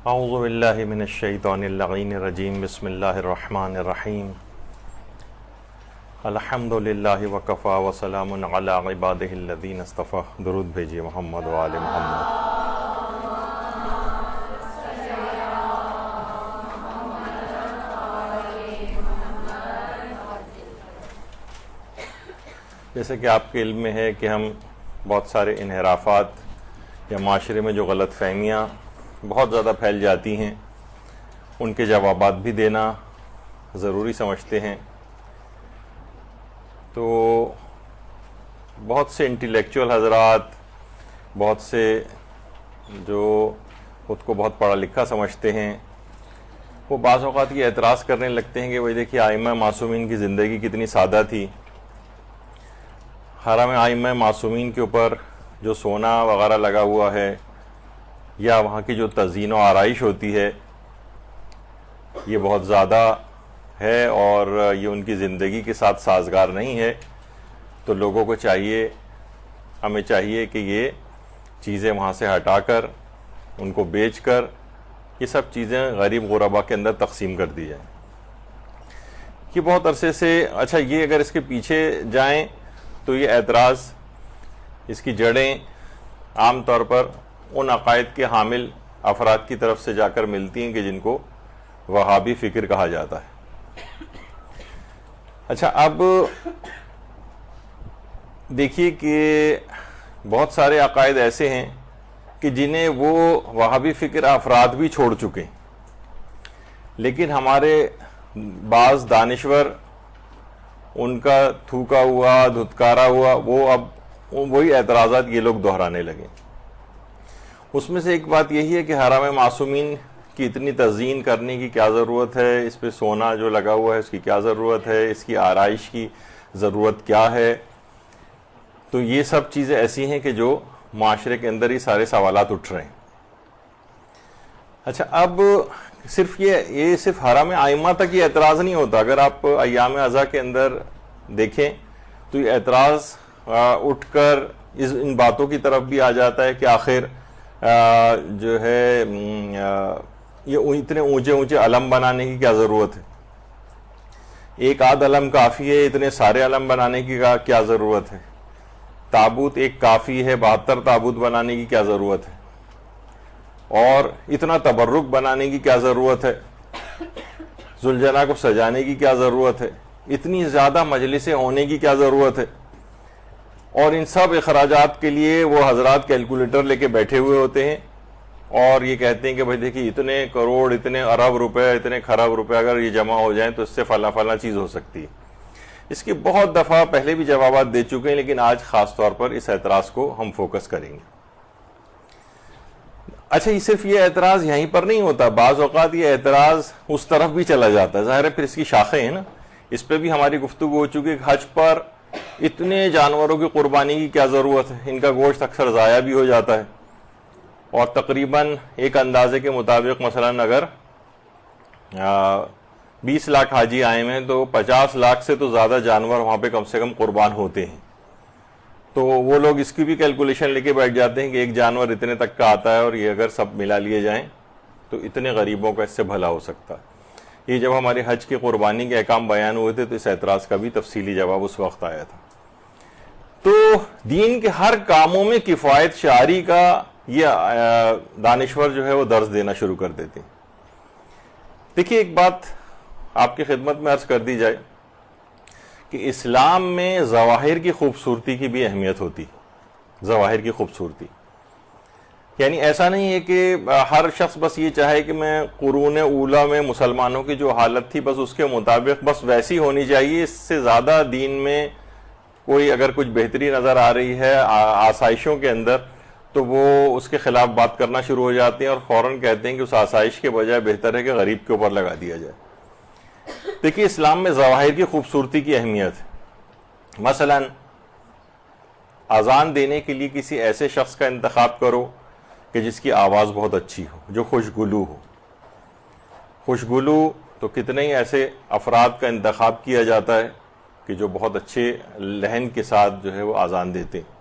اعوذ باللہ من الشیطان اللعین الرجیم بسم اللہ الرحمن الرحیم الحمد للہ وکفا وسلام علی عبادہ الذین اصطفیٰ. درود بھیجیے محمد و آل محمد. جیسے کہ آپ کے علم میں ہے کہ ہم بہت سارے انحرافات یا معاشرے میں جو غلط فہمیاں بہت زیادہ پھیل جاتی ہیں ان کے جوابات بھی دینا ضروری سمجھتے ہیں. تو بہت سے انٹیلیکچوئل حضرات، بہت سے جو خود کو بہت پڑھا لکھا سمجھتے ہیں، وہ بعض اوقات یہ اعتراض کرنے لگتے ہیں کہ بھئی دیکھیے ائمہ معصومین کی زندگی کتنی سادہ تھی. حرم ائمہ معصومین کے اوپر جو سونا وغیرہ لگا ہوا ہے یا وہاں کی جو تزئین و آرائش ہوتی ہے یہ بہت زیادہ ہے اور یہ ان کی زندگی کے ساتھ سازگار نہیں ہے. تو لوگوں کو چاہیے، ہمیں چاہیے کہ یہ چیزیں وہاں سے ہٹا کر، ان کو بیچ کر یہ سب چیزیں غریب غربا کے اندر تقسیم کر دی جائیں. یہ بہت عرصے سے اچھا یہ اگر اس کے پیچھے جائیں تو یہ اعتراض، اس کی جڑیں عام طور پر ان عقائد کے حامل افراد کی طرف سے جا کر ملتی ہیں کہ جن کو وہابی فکر کہا جاتا ہے. اچھا اب دیکھیے کہ بہت سارے عقائد ایسے ہیں کہ جنہیں وہ وہابی فکر افراد بھی چھوڑ چکے ہیں، لیکن ہمارے بعض دانشور ان کا تھوکا ہوا، دھتکارا ہوا، وہ اب وہی اعتراضات یہ لوگ دہرانے لگے. اس میں سے ایک بات یہی ہے کہ حرم معصومین کی اتنی تزئین کرنے کی کیا ضرورت ہے، اس پہ سونا جو لگا ہوا ہے اس کی کیا ضرورت ہے، اس کی آرائش کی ضرورت کیا ہے. تو یہ سب چیزیں ایسی ہیں کہ جو معاشرے کے اندر ہی سارے سوالات اٹھ رہے ہیں. اچھا اب صرف یہ صرف حرم ائمہ تک یہ اعتراض نہیں ہوتا. اگر آپ ایام ازا کے اندر دیکھیں تو یہ اعتراض اٹھ کر ان باتوں کی طرف بھی آ جاتا ہے کہ آخر جو ہے یہ اتنے اونچے اونچے علم بنانے کی کیا ضرورت ہے، ایک آدھ علم کافی ہے، اتنے سارے علم بنانے کی کیا ضرورت ہے، تابوت ایک کافی ہے، 72 تابوت بنانے کی کیا ضرورت ہے، اور اتنا تبرک بنانے کی کیا ضرورت ہے، ذوالجلالہ کو سجانے کی کیا ضرورت ہے، اتنی زیادہ مجلسیں ہونے کی کیا ضرورت ہے. اور ان سب اخراجات کے لیے وہ حضرات کیلکولیٹر لے کے بیٹھے ہوئے ہوتے ہیں اور یہ کہتے ہیں کہ بھائی دیکھیے اتنے کروڑ، اتنے ارب روپے، اتنے خراب روپے اگر یہ جمع ہو جائیں تو اس سے فلاں فلاں چیز ہو سکتی ہے. اس کی بہت دفعہ پہلے بھی جوابات دے چکے ہیں، لیکن آج خاص طور پر اس اعتراض کو ہم فوکس کریں گے. اچھا یہ صرف یہ اعتراض یہیں پر نہیں ہوتا، بعض اوقات یہ اعتراض اس طرف بھی چلا جاتا ہے. ظاہر ہے پھر اس کی شاخیں ہیں نا، اس پہ بھی ہماری گفتگو ہو چکی ہے کہ حج پر اتنے جانوروں کی قربانی کی کیا ضرورت ہے، ان کا گوشت اکثر ضائع بھی ہو جاتا ہے. اور تقریباً ایک اندازے کے مطابق مثلا اگر 20 لاکھ حاجی آئے ہیں تو 50 لاکھ سے تو زیادہ جانور وہاں پہ کم سے کم قربان ہوتے ہیں. تو وہ لوگ اس کی بھی کیلکولیشن لے کے بیٹھ جاتے ہیں کہ ایک جانور اتنے تک کا آتا ہے اور یہ اگر سب ملا لیے جائیں تو اتنے غریبوں کا اس سے بھلا ہو سکتا ہے. یہ جب ہمارے حج کی قربانی کے احکام بیان ہوئے تھے تو اس اعتراض کا بھی تفصیلی جواب اس وقت آیا تھا. تو دین کے ہر کاموں میں کفایت شعاری کا یہ دانشور جو ہے وہ درس دینا شروع کر دیتے ہیں. دیکھیے ایک بات آپ کی خدمت میں عرض کر دی جائے کہ اسلام میں ظواہر کی خوبصورتی کی بھی اہمیت ہوتی. ظواہر کی خوبصورتی یعنی ایسا نہیں ہے کہ ہر شخص بس یہ چاہے کہ میں قرون اولیٰ میں مسلمانوں کی جو حالت تھی بس اس کے مطابق بس ویسی ہونی چاہیے، اس سے زیادہ دین میں کوئی اگر کچھ بہتری نظر آ رہی ہے آسائشوں کے اندر تو وہ اس کے خلاف بات کرنا شروع ہو جاتے ہیں اور فوراً کہتے ہیں کہ اس آسائش کے بجائے بہتر ہے کہ غریب کے اوپر لگا دیا جائے. دیکھیے اسلام میں ظواہر کی خوبصورتی کی اہمیت ہے. مثلا اذان دینے کے لیے کسی ایسے شخص کا انتخاب کرو کہ جس کی آواز بہت اچھی ہو، جو خوشگلو ہو. خوشگلو تو کتنے ہی ایسے افراد کا انتخاب کیا جاتا ہے کہ جو بہت اچھے لہن کے ساتھ جو ہے وہ اذان دیتے ہیں.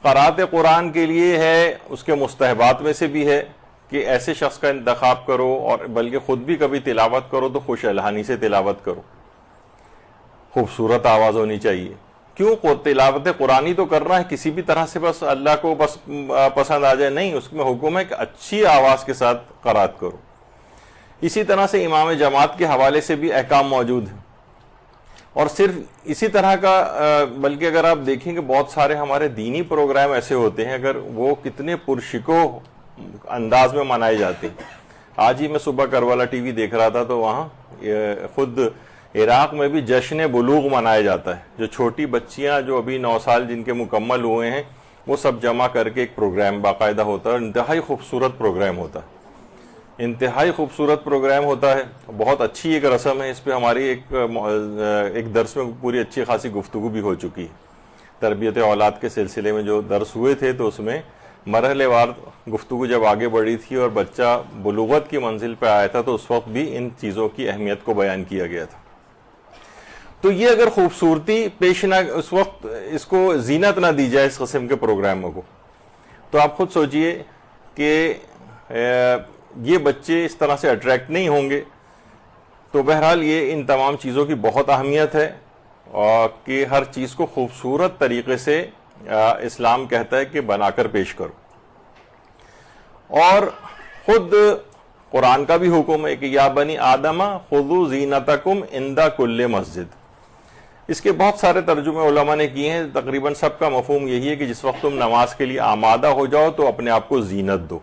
قرأت قرآن کے لیے ہے، اس کے مستحبات میں سے بھی ہے کہ ایسے شخص کا انتخاب کرو، اور بلکہ خود بھی کبھی تلاوت کرو تو خوش الحانی سے تلاوت کرو، خوبصورت آواز ہونی چاہیے. کیوں تلاوت قرآنی تو کرنا ہے کسی بھی طرح سے بس اللہ کو بس پسند آ جائے، نہیں، اس میں حکم ہے کہ اچھی آواز کے ساتھ قرات کرو. اسی طرح سے امام جماعت کے حوالے سے بھی احکام موجود ہیں. اور صرف اسی طرح کا بلکہ اگر آپ دیکھیں کہ بہت سارے ہمارے دینی پروگرام ایسے ہوتے ہیں، اگر وہ کتنے پرشکو انداز میں منائے جاتے ہیں. آج ہی میں صبح کربلا ٹی وی دیکھ رہا تھا تو وہاں خود عراق میں بھی جشن بلوغ منایا جاتا ہے. جو چھوٹی بچیاں جو ابھی 9 سال جن کے مکمل ہوئے ہیں وہ سب جمع کر کے ایک پروگرام باقاعدہ ہوتا ہے، اور انتہائی خوبصورت پروگرام ہوتا ہے، انتہائی خوبصورت پروگرام ہوتا ہے. بہت اچھی ایک رسم ہے. اس پہ ہماری ایک درس میں پوری اچھی خاصی گفتگو بھی ہو چکی ہے. تربیت اولاد کے سلسلے میں جو درس ہوئے تھے تو اس میں مرحلے وار گفتگو جب آگے بڑھی تھی اور بچہ بلوغت کی منزل پہ آیا تھا تو اس وقت بھی ان چیزوں کی اہمیت کو بیان کیا گیا تھا. تو یہ اگر خوبصورتی پیش نہ اس وقت اس کو زینت نہ دی جائے اس قسم کے پروگراموں کو، تو آپ خود سوچئے کہ یہ بچے اس طرح سے اٹریکٹ نہیں ہوں گے. تو بہرحال یہ ان تمام چیزوں کی بہت اہمیت ہے، اور کہ ہر چیز کو خوبصورت طریقے سے اسلام کہتا ہے کہ بنا کر پیش کرو. اور خود قرآن کا بھی حکم ہے کہ یا بنی آدم خذوا زینتکم عند کل مسجد. اس کے بہت سارے ترجمے علماء نے کیے ہیں. تقریباً سب کا مفہوم یہی ہے کہ جس وقت تم نماز کے لیے آمادہ ہو جاؤ تو اپنے آپ کو زینت دو،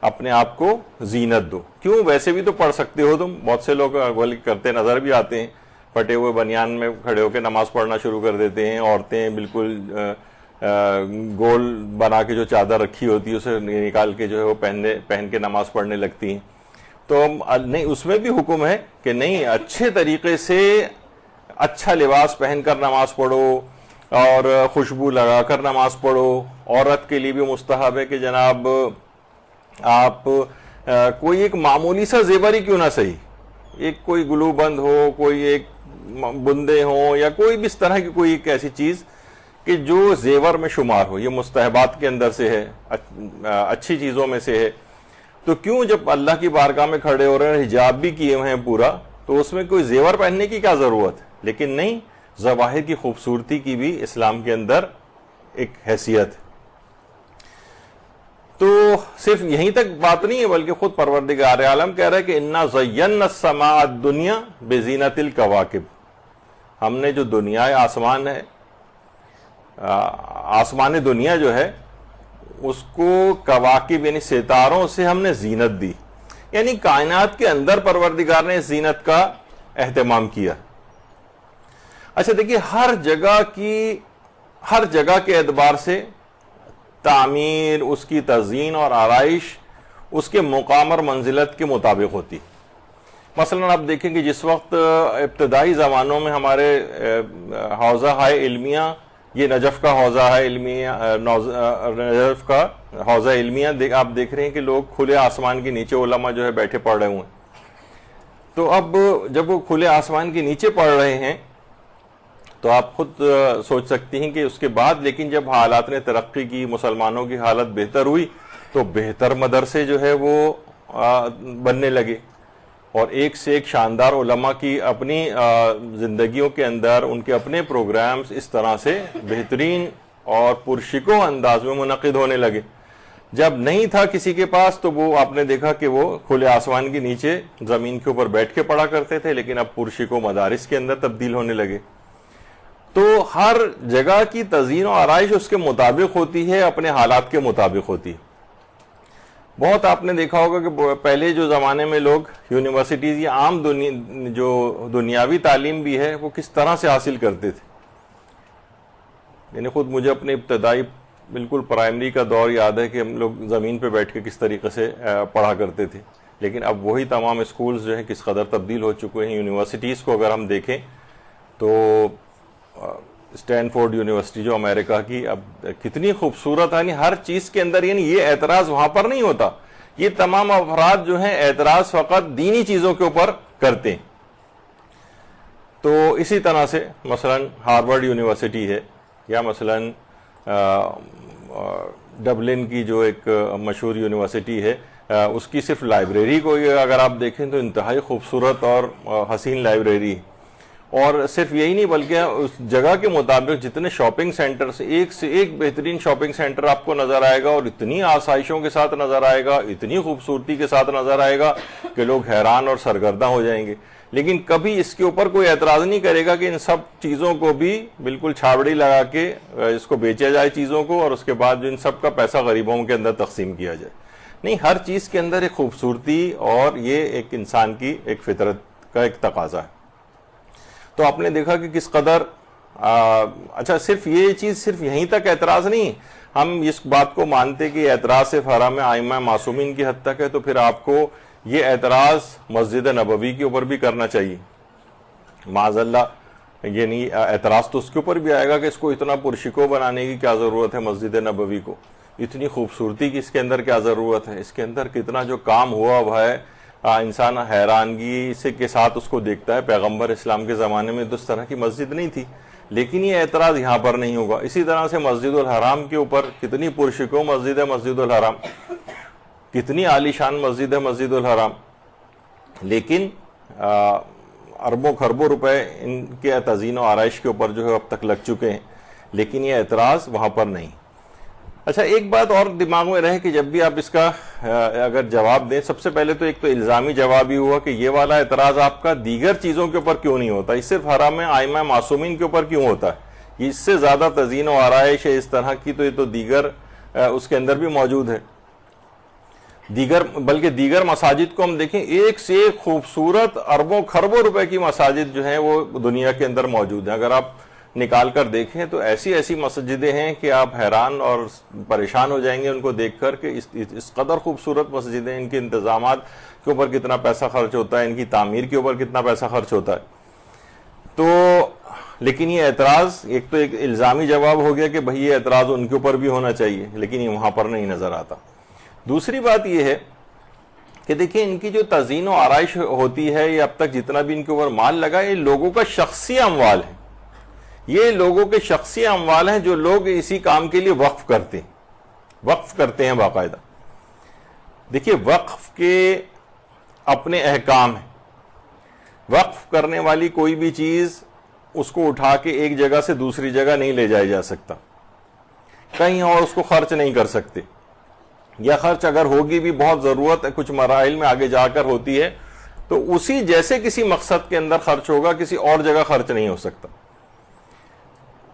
اپنے آپ کو زینت دو. کیوں؟ ویسے بھی تو پڑھ سکتے ہو تم. بہت سے لوگ کرتے نظر بھی آتے ہیں، پھٹے ہوئے بنیان میں کھڑے ہو کے نماز پڑھنا شروع کر دیتے ہیں. عورتیں بالکل گول بنا کے جو چادر رکھی ہوتی ہے اسے نکال کے جو ہے وہ پہن کے نماز پڑھنے لگتی ہیں. تو نہیں، اس میں بھی حکم ہے کہ نہیں، اچھے طریقے سے اچھا لباس پہن کر نماز پڑھو اور خوشبو لگا کر نماز پڑھو. عورت کے لیے بھی مستحب ہے کہ جناب آپ کوئی ایک معمولی سا زیور ہی کیوں نہ صحیح، ایک کوئی گلو بند ہو، کوئی ایک بندے ہوں، یا کوئی بھی اس طرح کی کوئی ایک ایسی چیز کہ جو زیور میں شمار ہو. یہ مستحبات کے اندر سے ہے، اچھی چیزوں میں سے ہے. تو کیوں جب اللہ کی بارگاہ میں کھڑے ہو رہے ہیں، حجاب بھی کیے ہوئے ہیں پورا، تو اس میں کوئی زیور پہننے کی کیا ضرورت ہے؟ لیکن نہیں، ظواہر کی خوبصورتی کی بھی اسلام کے اندر ایک حیثیت ہے. تو صرف یہیں تک بات نہیں ہے، بلکہ خود پروردگار عالم کہہ رہا ہے کہ انا زینا السماء الدنیا بزینت الکواکب. ہم نے جو دنیا آسمان ہے، آسمان دنیا جو ہے اس کو کواکب یعنی ستاروں سے ہم نے زینت دی. یعنی کائنات کے اندر پروردگار نے زینت کا اہتمام کیا. اچھا دیکھیے، ہر جگہ کے اعتبار سے تعمیر، اس کی تزئین اور آرائش اس کے مقام اور منزلت کے مطابق ہوتی. مثلا آپ دیکھیں کہ جس وقت ابتدائی زمانوں میں ہمارے حوزہ ہائے علمیہ، یہ نجف کا حوزہ ہے علمیہ، نجف کا حوزہ علمیہ آپ دیکھ رہے ہیں کہ لوگ کھلے آسمان کے نیچے علماء جو ہے بیٹھے پڑھ رہے ہوئے. تو اب جب وہ کھلے آسمان کے نیچے پڑھ رہے ہیں تو آپ خود سوچ سکتی ہیں کہ اس کے بعد لیکن جب حالات نے ترقی کی، مسلمانوں کی حالت بہتر ہوئی، تو بہتر مدرسے جو ہے وہ بننے لگے، اور ایک سے ایک شاندار علماء کی اپنی زندگیوں کے اندر ان کے اپنے پروگرامز اس طرح سے بہترین اور پرشکو انداز میں منعقد ہونے لگے. جب نہیں تھا کسی کے پاس تو وہ آپ نے دیکھا کہ وہ کھلے آسمان کے نیچے زمین کے اوپر بیٹھ کے پڑھا کرتے تھے، لیکن اب پرشکو مدارس کے اندر تبدیل ہونے لگے. تو ہر جگہ کی تزئین و آرائش اس کے مطابق ہوتی ہے، اپنے حالات کے مطابق ہوتی ہے. بہت آپ نے دیکھا ہوگا کہ پہلے جو زمانے میں لوگ یونیورسٹیز یا عام جو دنیاوی تعلیم بھی ہے وہ کس طرح سے حاصل کرتے تھے. یعنی خود مجھے اپنے ابتدائی بالکل پرائمری کا دور یاد ہے کہ ہم لوگ زمین پہ بیٹھ کے کس طریقے سے پڑھا کرتے تھے. لیکن اب وہی تمام اسکولز جو ہیں کس قدر تبدیل ہو چکے ہیں. یونیورسٹیز کو اگر ہم دیکھیں تو اسٹینفورڈ یونیورسٹی جو امریکہ کی، اب کتنی خوبصورت ہے. یعنی ہر چیز کے اندر، یعنی یہ اعتراض وہاں پر نہیں ہوتا. یہ تمام افراد جو ہیں اعتراض فقط دینی چیزوں کے اوپر کرتے ہیں. تو اسی طرح سے مثلا ہارورڈ یونیورسٹی ہے، یا مثلا ڈبلن کی جو ایک مشہور یونیورسٹی ہے اس کی صرف لائبریری کو اگر آپ دیکھیں تو انتہائی خوبصورت اور حسین لائبریری، اور صرف یہی نہیں بلکہ اس جگہ کے مطابق جتنے شاپنگ سینٹرز، ایک سے ایک بہترین شاپنگ سینٹر آپ کو نظر آئے گا، اور اتنی آسائشوں کے ساتھ نظر آئے گا، اتنی خوبصورتی کے ساتھ نظر آئے گا کہ لوگ حیران اور سرگرداں ہو جائیں گے. لیکن کبھی اس کے اوپر کوئی اعتراض نہیں کرے گا کہ ان سب چیزوں کو بھی بالکل چھاوڑی لگا کے اس کو بیچا جائے چیزوں کو، اور اس کے بعد جو ان سب کا پیسہ غریبوں کے اندر تقسیم کیا جائے. نہیں، ہر چیز کے اندر ایک خوبصورتی، اور یہ ایک انسان کی ایک فطرت کا ایک تقاضا ہے. تو آپ نے دیکھا کہ کس قدر اچھا، صرف یہ چیز صرف یہیں تک اعتراض نہیں، ہم اس بات کو مانتے کہ اعتراض صرف حرم ائمہ معصومین کی حد تک ہے، تو پھر آپ کو یہ اعتراض مسجد نبوی کے اوپر بھی کرنا چاہیے. معاذ اللہ، یہ نہیں، اعتراض تو اس کے اوپر بھی آئے گا کہ اس کو اتنا پرشکو بنانے کی کیا ضرورت ہے، مسجد نبوی کو اتنی خوبصورتی کی اس کے اندر کیا ضرورت ہے، اس کے اندر کتنا جو کام ہوا ہوا ہے. انسان حیرانگی سے کے ساتھ اس کو دیکھتا ہے. پیغمبر اسلام کے زمانے میں تو اس طرح کی مسجد نہیں تھی، لیکن یہ اعتراض یہاں پر نہیں ہوگا. اسی طرح سے مسجد الحرام کے اوپر کتنی پرشکو مسجد ہے مسجد الحرام، کتنی عالی شان مسجد ہے مسجد الحرام، لیکن اربوں خربوں روپے ان کے تزئین و آرائش کے اوپر جو ہے اب تک لگ چکے ہیں، لیکن یہ اعتراض وہاں پر نہیں. اچھا، ایک بات اور دماغ میں رہے کہ جب بھی آپ اس کا اگر جواب دیں، سب سے پہلے تو ایک تو الزامی جواب ہی ہوا کہ یہ والا اعتراض آپ کا دیگر چیزوں کے اوپر کیوں نہیں ہوتا، یہ صرف حرم ائمہ معصومین کے اوپر کیوں ہوتا ہے، اس سے زیادہ تزئین و آرائش ہے اس طرح کی تو یہ تو دیگر اس کے اندر بھی موجود ہے. بلکہ دیگر مساجد کو ہم دیکھیں، ایک سے ایک خوبصورت اربوں خربوں روپے کی مساجد جو ہیں وہ دنیا کے اندر موجود ہیں. اگر آپ نکال کر دیکھیں تو ایسی ایسی مسجدیں ہیں کہ آپ حیران اور پریشان ہو جائیں گے ان کو دیکھ کر کہ اس قدر خوبصورت مسجدیں، ان کے انتظامات کے اوپر کتنا پیسہ خرچ ہوتا ہے، ان کی تعمیر کے اوپر کتنا پیسہ خرچ ہوتا ہے. تو لیکن یہ اعتراض ایک تو ایک الزامی جواب ہو گیا کہ بھئی یہ اعتراض ان کے اوپر بھی ہونا چاہیے، لیکن یہ وہاں پر نہیں نظر آتا. دوسری بات یہ ہے کہ دیکھیں ان کی جو تزئین و آرائش ہوتی ہے، یہ اب تک جتنا بھی ان کے اوپر مال لگا، یہ لوگوں کا شخصی اموال ہے، یہ لوگوں کے شخصی اموال ہیں جو لوگ اسی کام کے لیے وقف کرتے ہیں باقاعدہ. دیکھیے، وقف کے اپنے احکام ہیں. وقف کرنے والی کوئی بھی چیز اس کو اٹھا کے ایک جگہ سے دوسری جگہ نہیں لے جایا جا سکتا، کہیں اور اس کو خرچ نہیں کر سکتے، یا خرچ اگر ہوگی بھی بہت ضرورت کچھ مراحل میں آگے جا کر ہوتی ہے تو اسی جیسے کسی مقصد کے اندر خرچ ہوگا، کسی اور جگہ خرچ نہیں ہو سکتا.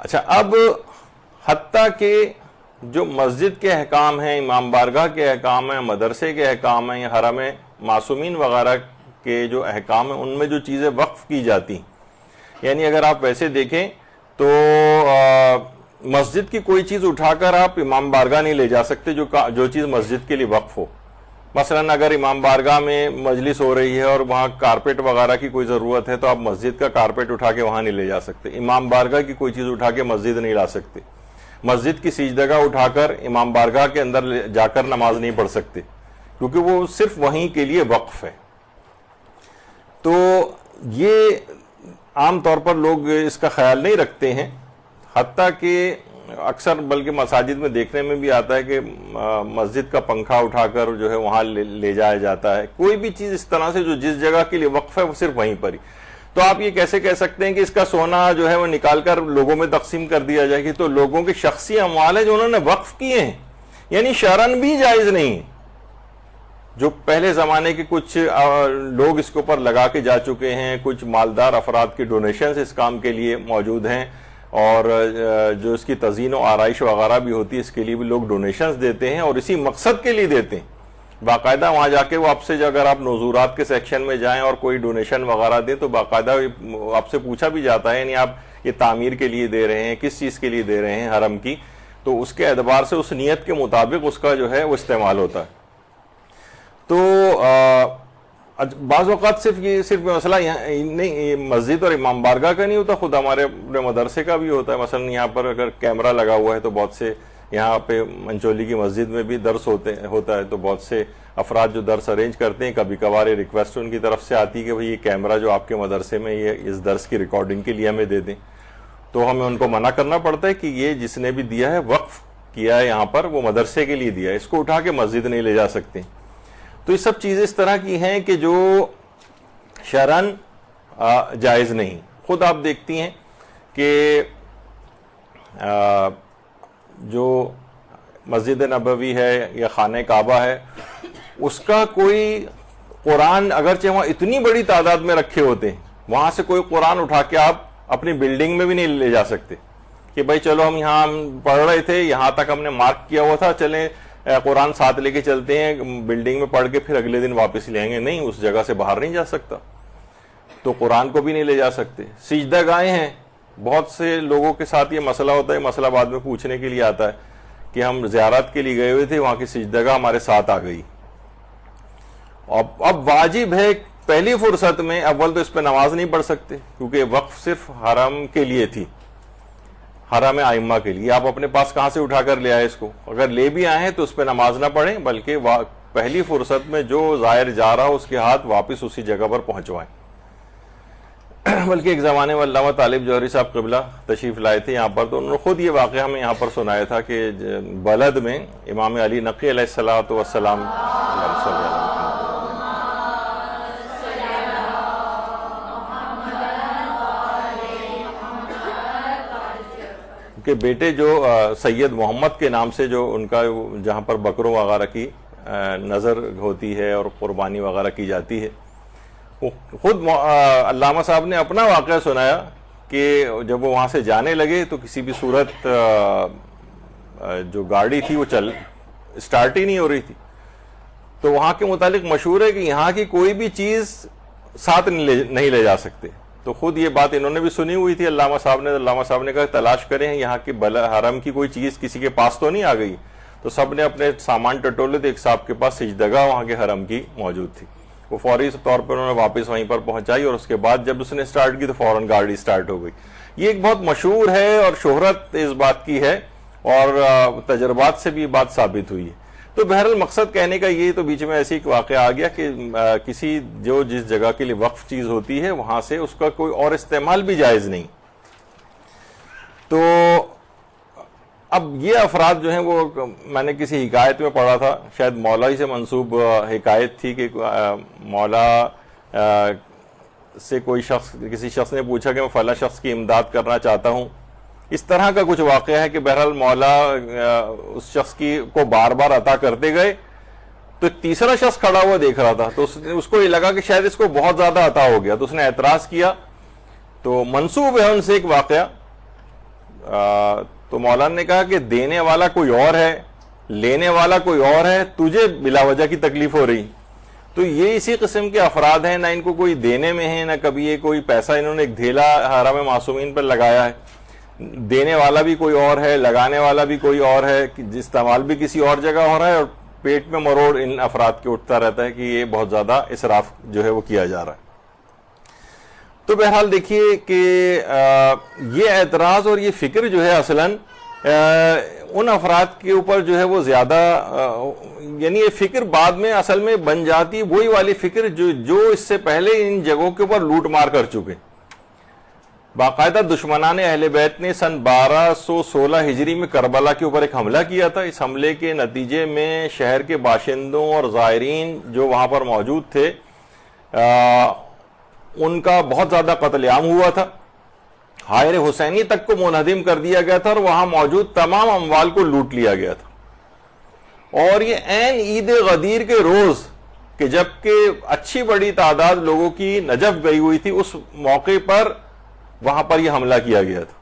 اچھا، اب حتیٰ کہ جو مسجد کے احکام ہیں، امام بارگاہ کے احکام ہیں، مدرسے کے احکام ہیں، یا حرم معصومین وغیرہ کے جو احکام ہیں، ان میں جو چیزیں وقف کی جاتی، یعنی اگر آپ ویسے دیکھیں تو مسجد کی کوئی چیز اٹھا کر آپ امام بارگاہ نہیں لے جا سکتے جو چیز مسجد کے لیے وقف ہو. مثلا اگر امام بارگاہ میں مجلس ہو رہی ہے اور وہاں کارپیٹ وغیرہ کی کوئی ضرورت ہے تو آپ مسجد کا کارپیٹ اٹھا کے وہاں نہیں لے جا سکتے. امام بارگاہ کی کوئی چیز اٹھا کے مسجد نہیں لا سکتے. مسجد کی سجدگاہ اٹھا کر امام بارگاہ کے اندر جا کر نماز نہیں پڑھ سکتے، کیونکہ وہ صرف وہیں کے لیے وقف ہے. تو یہ عام طور پر لوگ اس کا خیال نہیں رکھتے ہیں، حتیٰ کہ اکثر بلکہ مساجد میں دیکھنے میں بھی آتا ہے کہ مسجد کا پنکھا اٹھا کر جو ہے وہاں لے جایا جاتا ہے. کوئی بھی چیز اس طرح سے جو جس جگہ کے لیے وقف ہے وہ صرف وہیں پر ہی. تو آپ یہ کیسے کہہ سکتے ہیں کہ اس کا سونا جو ہے وہ نکال کر لوگوں میں تقسیم کر دیا جائے گی؟ تو لوگوں کے شخصی اموال ہیں جو انہوں نے وقف کیے ہیں، یعنی شرعاً بھی جائز نہیں. جو پہلے زمانے کے کچھ لوگ اس کے اوپر لگا کے جا چکے ہیں، کچھ مالدار افراد کی ڈونیشنز اس کام کے لیے موجود ہیں، اور جو اس کی تزئین و آرائش وغیرہ بھی ہوتی ہے اس کے لیے بھی لوگ ڈونیشنز دیتے ہیں، اور اسی مقصد کے لیے دیتے ہیں. باقاعدہ وہاں جا کے وہ آپ سے اگر آپ نوزورات کے سیکشن میں جائیں اور کوئی ڈونیشن وغیرہ دیں تو باقاعدہ آپ سے پوچھا بھی جاتا ہے، یعنی آپ یہ تعمیر کے لیے دے رہے ہیں، کس چیز کے لیے دے رہے ہیں حرم کی، تو اس کے اعتبار سے اس نیت کے مطابق اس کا جو ہے وہ استعمال ہوتا ہے. تو بعض اوقات صرف مسئلہ نہیں مسجد اور امام بارگاہ کا نہیں ہوتا، خود ہمارے اپنے مدرسے کا بھی ہوتا ہے. مثلا یہاں پر اگر کیمرہ لگا ہوا ہے تو بہت سے یہاں پہ منچولی کی مسجد میں بھی درس ہوتا ہے، تو بہت سے افراد جو درس ارینج کرتے ہیں، کبھی کبھار ریکویسٹ ان کی طرف سے آتی ہے کہ بھئی یہ کیمرہ جو آپ کے مدرسے میں یہ اس درس کی ریکارڈنگ کے لیے ہمیں دے دیں. تو ہمیں ان کو منع کرنا پڑتا ہے کہ یہ جس نے بھی دیا ہے وقف کیا ہے یہاں پر وہ مدرسے کے لیے دیا ہے, اس کو اٹھا کے مسجد نہیں لے جا سکتے. تو یہ سب چیزیں اس طرح کی ہیں کہ جو شرعاً جائز نہیں. خود آپ دیکھتی ہیں کہ جو مسجد نبوی ہے یا خانہ کعبہ ہے, اس کا کوئی قرآن اگرچہ وہاں اتنی بڑی تعداد میں رکھے ہوتے ہیں, وہاں سے کوئی قرآن اٹھا کے آپ اپنی بلڈنگ میں بھی نہیں لے جا سکتے کہ بھائی چلو ہم یہاں پڑھ رہے تھے, یہاں تک ہم نے مارک کیا ہوا تھا, چلیں قرآن ساتھ لے کے چلتے ہیں, بلڈنگ میں پڑھ کے پھر اگلے دن واپس لے آئیں گے. نہیں, اس جگہ سے باہر نہیں جا سکتا, تو قرآن کو بھی نہیں لے جا سکتے. سجدہ گاہیں ہیں, بہت سے لوگوں کے ساتھ یہ مسئلہ ہوتا ہے, مسئلہ بعد میں پوچھنے کے لیے آتا ہے کہ ہم زیارت کے لیے گئے ہوئے تھے, وہاں کی سجدہ گاہ ہمارے ساتھ آ گئی. اب واجب ہے پہلی فرصت میں, اول تو اس پہ نماز نہیں پڑھ سکتے کیونکہ وقف صرف حرم کے لیے تھی, حرم ائمہ کے لیے. آپ اپنے پاس کہاں سے اٹھا کر لے آئے اس کو؟ اگر لے بھی آئے ہیں تو اس پہ نماز نہ پڑھیں, بلکہ پہلی فرصت میں جو زائر جا رہا اس کے ہاتھ واپس اسی جگہ پر پہنچوائیں. بلکہ ایک زمانے میں علامہ طالب جوہری صاحب قبلہ تشریف لائے تھے یہاں پر, تو انہوں نے خود یہ واقعہ ہمیں یہاں پر سنایا تھا کہ بلد میں امام علی نقی علیہ الصلوۃ والسلام کے بیٹے جو سید محمد کے نام سے جو ان کا جہاں پر بکروں وغیرہ کی نظر ہوتی ہے اور قربانی وغیرہ کی جاتی ہے, خود علامہ صاحب نے اپنا واقعہ سنایا کہ جب وہ وہاں سے جانے لگے تو کسی بھی صورت جو گاڑی تھی وہ اسٹارٹ ہی نہیں ہو رہی تھی. تو وہاں کے متعلق مشہور ہے کہ یہاں کی کوئی بھی چیز ساتھ نہیں لے جا سکتے. تو خود یہ بات انہوں نے بھی سنی ہوئی تھی علامہ صاحب نے کہا تلاش کریں یہاں کی حرم کی کوئی چیز کسی کے پاس تو نہیں آ گئی. تو سب نے اپنے سامان ٹٹولے, تو ایک صاحب کے پاس سجدہ گاہ وہاں کے حرم کی موجود تھی, وہ فوری طور پر انہوں نے واپس وہیں پر پہنچائی, اور اس کے بعد جب اس نے سٹارٹ کی تو فوراً گاڑی سٹارٹ ہو گئی. یہ ایک بہت مشہور ہے اور شہرت اس بات کی ہے, اور تجربات سے بھی بات ثابت ہوئی ہے. تو بہرحال مقصد کہنے کا یہ, تو بیچ میں ایسی ایک واقعہ آ گیا کہ کسی جس جگہ کے لیے وقف چیز ہوتی ہے وہاں سے اس کا کوئی اور استعمال بھی جائز نہیں. تو اب یہ افراد جو ہیں وہ میں نے کسی حکایت میں پڑھا تھا, شاید مولا ہی سے منسوب حکایت تھی کہ مولا سے کسی شخص نے پوچھا کہ میں فلاں شخص کی امداد کرنا چاہتا ہوں. اس طرح کا کچھ واقعہ ہے کہ بہرحال مولا اس شخص کو بار بار عطا کرتے گئے, تو ایک تیسرا شخص کھڑا ہوا دیکھ رہا تھا, تو اس کو یہ لگا کہ شاید اس کو بہت زیادہ عطا ہو گیا, تو اس نے اعتراض کیا. تو منسوب ہے ان سے ایک واقعہ, تو مولانا نے کہا کہ دینے والا کوئی اور ہے, لینے والا کوئی اور ہے, تجھے بلا وجہ کی تکلیف ہو رہی. تو یہ اسی قسم کے افراد ہیں, نہ ان کو کوئی دینے میں ہے, نہ کبھی یہ کوئی پیسہ انہوں نے ایک دھیلا حرم معصومین پر لگایا ہے. دینے والا بھی کوئی اور ہے, لگانے والا بھی کوئی اور ہے, استعمال بھی کسی اور جگہ ہو رہا ہے, اور پیٹ میں مروڑ ان افراد کے اٹھتا رہتا ہے کہ یہ بہت زیادہ اسراف جو ہے وہ کیا جا رہا ہے. تو بہرحال دیکھیے کہ یہ اعتراض اور یہ فکر جو ہے اصلاً ان افراد کے اوپر جو ہے وہ زیادہ, یعنی یہ فکر بعد میں اصل میں بن جاتی وہی والی فکر جو اس سے پہلے ان جگہوں کے اوپر لوٹ مار کر چکے. باقاعدہ دشمنان اہل بیت نے سن 1216 ہجری میں کربلا کے اوپر ایک حملہ کیا تھا. اس حملے کے نتیجے میں شہر کے باشندوں اور زائرین جو وہاں پر موجود تھے ان کا بہت زیادہ قتل عام ہوا تھا. حائر حسینی تک کو منہدم کر دیا گیا تھا, اور وہاں موجود تمام اموال کو لوٹ لیا گیا تھا. اور یہ عین عید غدیر کے روز کہ جبکہ اچھی بڑی تعداد لوگوں کی نجف گئی ہوئی تھی, اس موقع پر وہاں پر یہ حملہ کیا گیا تھا.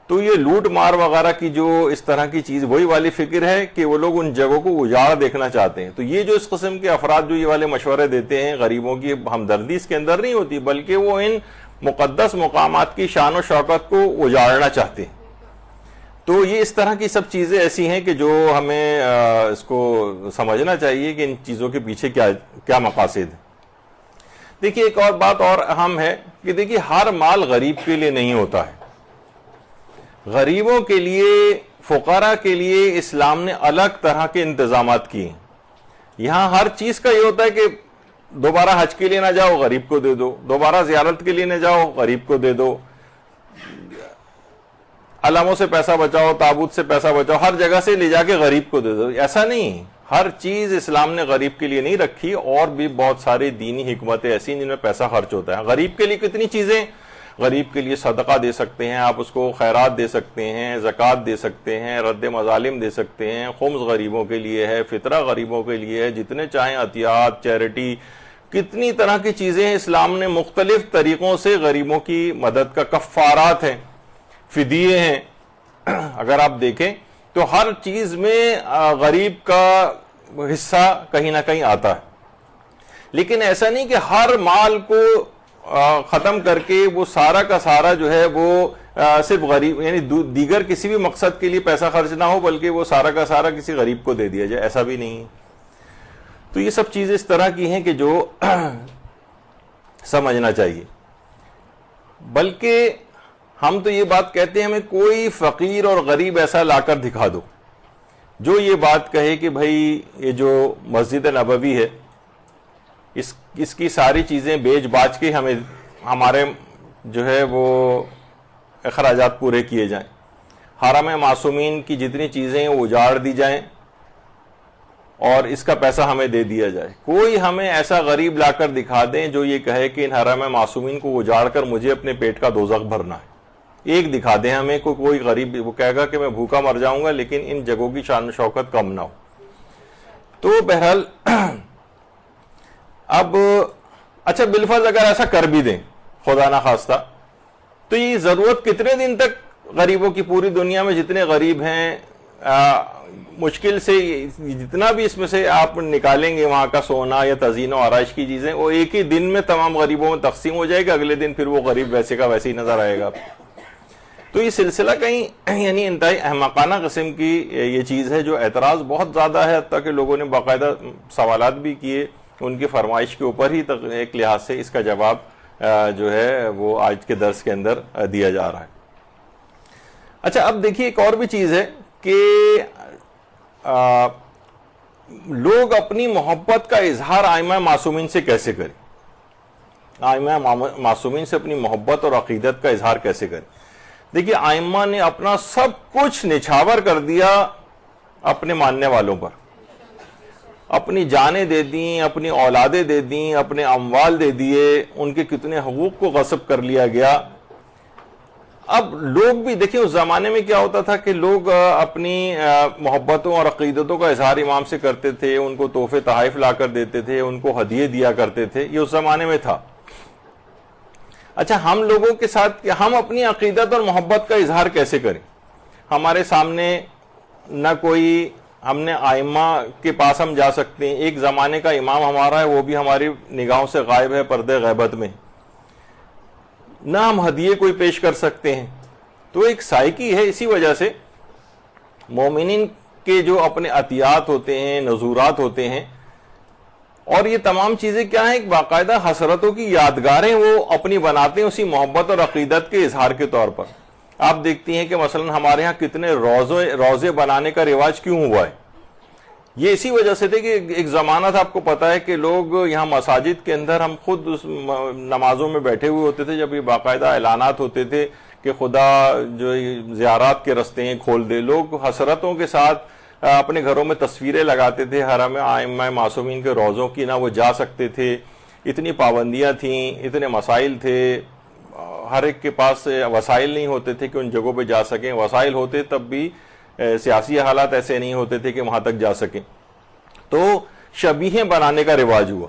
تو یہ لوٹ مار وغیرہ کی جو اس طرح کی چیز وہی والی فکر ہے کہ وہ لوگ ان جگہوں کو اجاڑ دیکھنا چاہتے ہیں. تو یہ جو اس قسم کے افراد جو یہ والے مشورے دیتے ہیں, غریبوں کی ہمدردی اس کے اندر نہیں ہوتی, بلکہ وہ ان مقدس مقامات کی شان و شوکت کو اجاڑنا چاہتے ہیں. تو یہ اس طرح کی سب چیزیں ایسی ہیں کہ جو ہمیں اس کو سمجھنا چاہیے کہ ان چیزوں کے پیچھے کیا مقاصد ہیں. دیکھیے ایک اور بات اور اہم ہے کہ دیکھیے ہر مال غریب کے لیے نہیں ہوتا ہے. غریبوں کے لیے, فقراء کے لیے اسلام نے الگ طرح کے انتظامات کیے ہیں. یہاں ہر چیز کا یہ ہوتا ہے کہ دوبارہ حج کے لیے نہ جاؤ غریب کو دے دو, دوبارہ زیارت کے لیے نہ جاؤ غریب کو دے دو. علاموں سے پیسہ بچاؤ، تابوت سے پیسہ بچاؤ، ہر جگہ سے لے جا کے غریب کو دے دو، ایسا نہیں. ہر چیز اسلام نے غریب کے لیے نہیں رکھی، اور بھی بہت ساری دینی حکمتیں ایسی جن میں پیسہ خرچ ہوتا ہے. غریب کے لیے کتنی چیزیں، غریب کے لیے صدقہ دے سکتے ہیں آپ، اس کو خیرات دے سکتے ہیں، زکوٰۃ دے سکتے ہیں، رد مظالم دے سکتے ہیں، خمس غریبوں کے لیے ہے، فطرہ غریبوں کے لیے ہے، جتنے چاہیں عطیات، چیریٹی، کتنی طرح کی چیزیں ہیں. اسلام نے مختلف طریقوں سے غریبوں کی مدد کا، کفارات ہیں، فدیے ہیں. اگر آپ دیکھیں تو ہر چیز میں غریب کا حصہ کہیں نہ کہیں آتا ہے. لیکن ایسا نہیں کہ ہر مال کو ختم کر کے وہ سارا کا سارا جو ہے وہ صرف غریب، یعنی دیگر کسی بھی مقصد کے لیے پیسہ خرچ نہ ہو، بلکہ وہ سارا کا سارا کسی غریب کو دے دیا جائے، ایسا بھی نہیں. تو یہ سب چیزیں اس طرح کی ہیں کہ جو سمجھنا چاہیے. بلکہ ہم تو یہ بات کہتے ہیں، ہمیں کوئی فقیر اور غریب ایسا لا کر دکھا دو جو یہ بات کہے کہ بھائی یہ جو مسجد نبوی ہے اس کی ساری چیزیں بیچ باچ کے ہمارے جو ہے وہ اخراجات پورے کیے جائیں، حرم معصومین کی جتنی چیزیں وہ اجاڑ دی جائیں اور اس کا پیسہ ہمیں دے دیا جائے. کوئی ہمیں ایسا غریب لا کر دکھا دیں جو یہ کہے کہ ان حرم معصومین کو اجاڑ کر مجھے اپنے پیٹ کا دوزخ بھرنا ہے. ایک دکھا دیں ہمیں کوئی غریب، وہ کہے گا کہ میں بھوکا مر جاؤں گا لیکن ان جگہوں کی شان و شوکت کم نہ ہو. تو بہرحال اب اچھا بالفرض اگر ایسا کر بھی دیں خدا نہ خواستہ، تو یہ ضرورت کتنے دن تک غریبوں کی، پوری دنیا میں جتنے غریب ہیں مشکل سے جتنا بھی اس میں سے آپ نکالیں گے وہاں کا سونا یا تزئین و آرائش کی چیزیں، وہ ایک ہی دن میں تمام غریبوں میں تقسیم ہو جائے گا، اگلے دن پھر وہ غریب ویسے کا ویسے ہی نظر آئے گا. تو یہ سلسلہ کہیں یعنی انتہائی احمقانہ قسم کی یہ چیز ہے، جو اعتراض بہت زیادہ ہے، حتیٰ کہ لوگوں نے باقاعدہ سوالات بھی کیے ان کی فرمائش کے اوپر ہی ایک لحاظ سے اس کا جواب جو ہے وہ آج کے درس کے اندر دیا جا رہا ہے. اچھا اب دیکھیے ایک اور بھی چیز ہے کہ لوگ اپنی محبت کا اظہار ائمہ معصومین سے کیسے کریں، ائمہ معصومین سے اپنی محبت اور عقیدت کا اظہار کیسے کریں. دیکھیے ائمہ نے اپنا سب کچھ نچھاور کر دیا اپنے ماننے والوں پر، اپنی جانیں دے دیں، اپنی اولادیں دے دیں، اپنے اموال دے دیے، ان کے کتنے حقوق کو غصب کر لیا گیا. اب لوگ بھی دیکھیں اس زمانے میں کیا ہوتا تھا کہ لوگ اپنی محبتوں اور عقیدتوں کا اظہار امام سے کرتے تھے، ان کو تحفے تحائف لا کر دیتے تھے، ان کو ہدیے دیا کرتے تھے، یہ اس زمانے میں تھا. اچھا ہم لوگوں کے ساتھ ہم اپنی عقیدت اور محبت کا اظہار کیسے کریں؟ ہمارے سامنے نہ کوئی، ہم نے ائمہ کے پاس ہم جا سکتے ہیں، ایک زمانے کا امام ہمارا ہے وہ بھی ہماری نگاہوں سے غائب ہے پردے غیبت میں، نہ ہم ہدیے کوئی پیش کر سکتے ہیں. تو ایک سائیکی ہے. اسی وجہ سے مومنین کے جو اپنے عطیات ہوتے ہیں، نذورات ہوتے ہیں، اور یہ تمام چیزیں کیا ہیں، ایک باقاعدہ حسرتوں کی یادگاریں وہ اپنی بناتے ہیں اسی محبت اور عقیدت کے اظہار کے طور پر. آپ دیکھتی ہیں کہ مثلا ہمارے ہاں کتنے روزے بنانے کا رواج کیوں ہوا ہے؟ یہ اسی وجہ سے تھے کہ ایک زمانہ تھا، آپ کو پتا ہے کہ لوگ یہاں مساجد کے اندر، ہم خود نمازوں میں بیٹھے ہوئے ہوتے تھے جب یہ باقاعدہ اعلانات ہوتے تھے کہ خدا جو زیارات کے رستے ہیں کھول دے، لوگ حسرتوں کے ساتھ اپنے گھروں میں تصویریں لگاتے تھے حرم ائمہ معصومین کے روزوں کی، نہ وہ جا سکتے تھے، اتنی پابندیاں تھیں، اتنے مسائل تھے، ہر ایک کے پاس وسائل نہیں ہوتے تھے کہ ان جگہوں پہ جا سکیں، وسائل ہوتے تب بھی سیاسی حالات ایسے نہیں ہوتے تھے کہ وہاں تک جا سکیں. تو شبیہیں بنانے کا رواج ہوا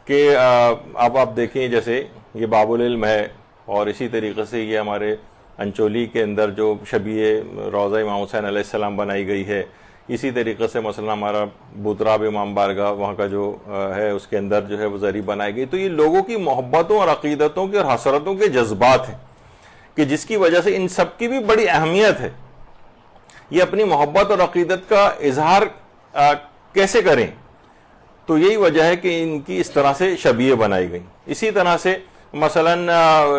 کہ اب آپ دیکھیں جیسے یہ باب العلم ہے، اور اسی طریقے سے یہ ہمارے انچولی کے اندر جو شبیہ روضہ امام حسین علیہ السلام بنائی گئی ہے، اسی طریقے سے مثلا ہمارا بوتراب امام بارگاہ وہاں کا جو ہے اس کے اندر جو ہے وہ زری بنائی گئی. تو یہ لوگوں کی محبتوں اور عقیدتوں کے اور حسرتوں کے جذبات ہیں کہ جس کی وجہ سے ان سب کی بھی بڑی اہمیت ہے. یہ اپنی محبت اور عقیدت کا اظہار کیسے کریں؟ تو یہی وجہ ہے کہ ان کی اس طرح سے شبیہ بنائی گئی. اسی طرح سے مثلا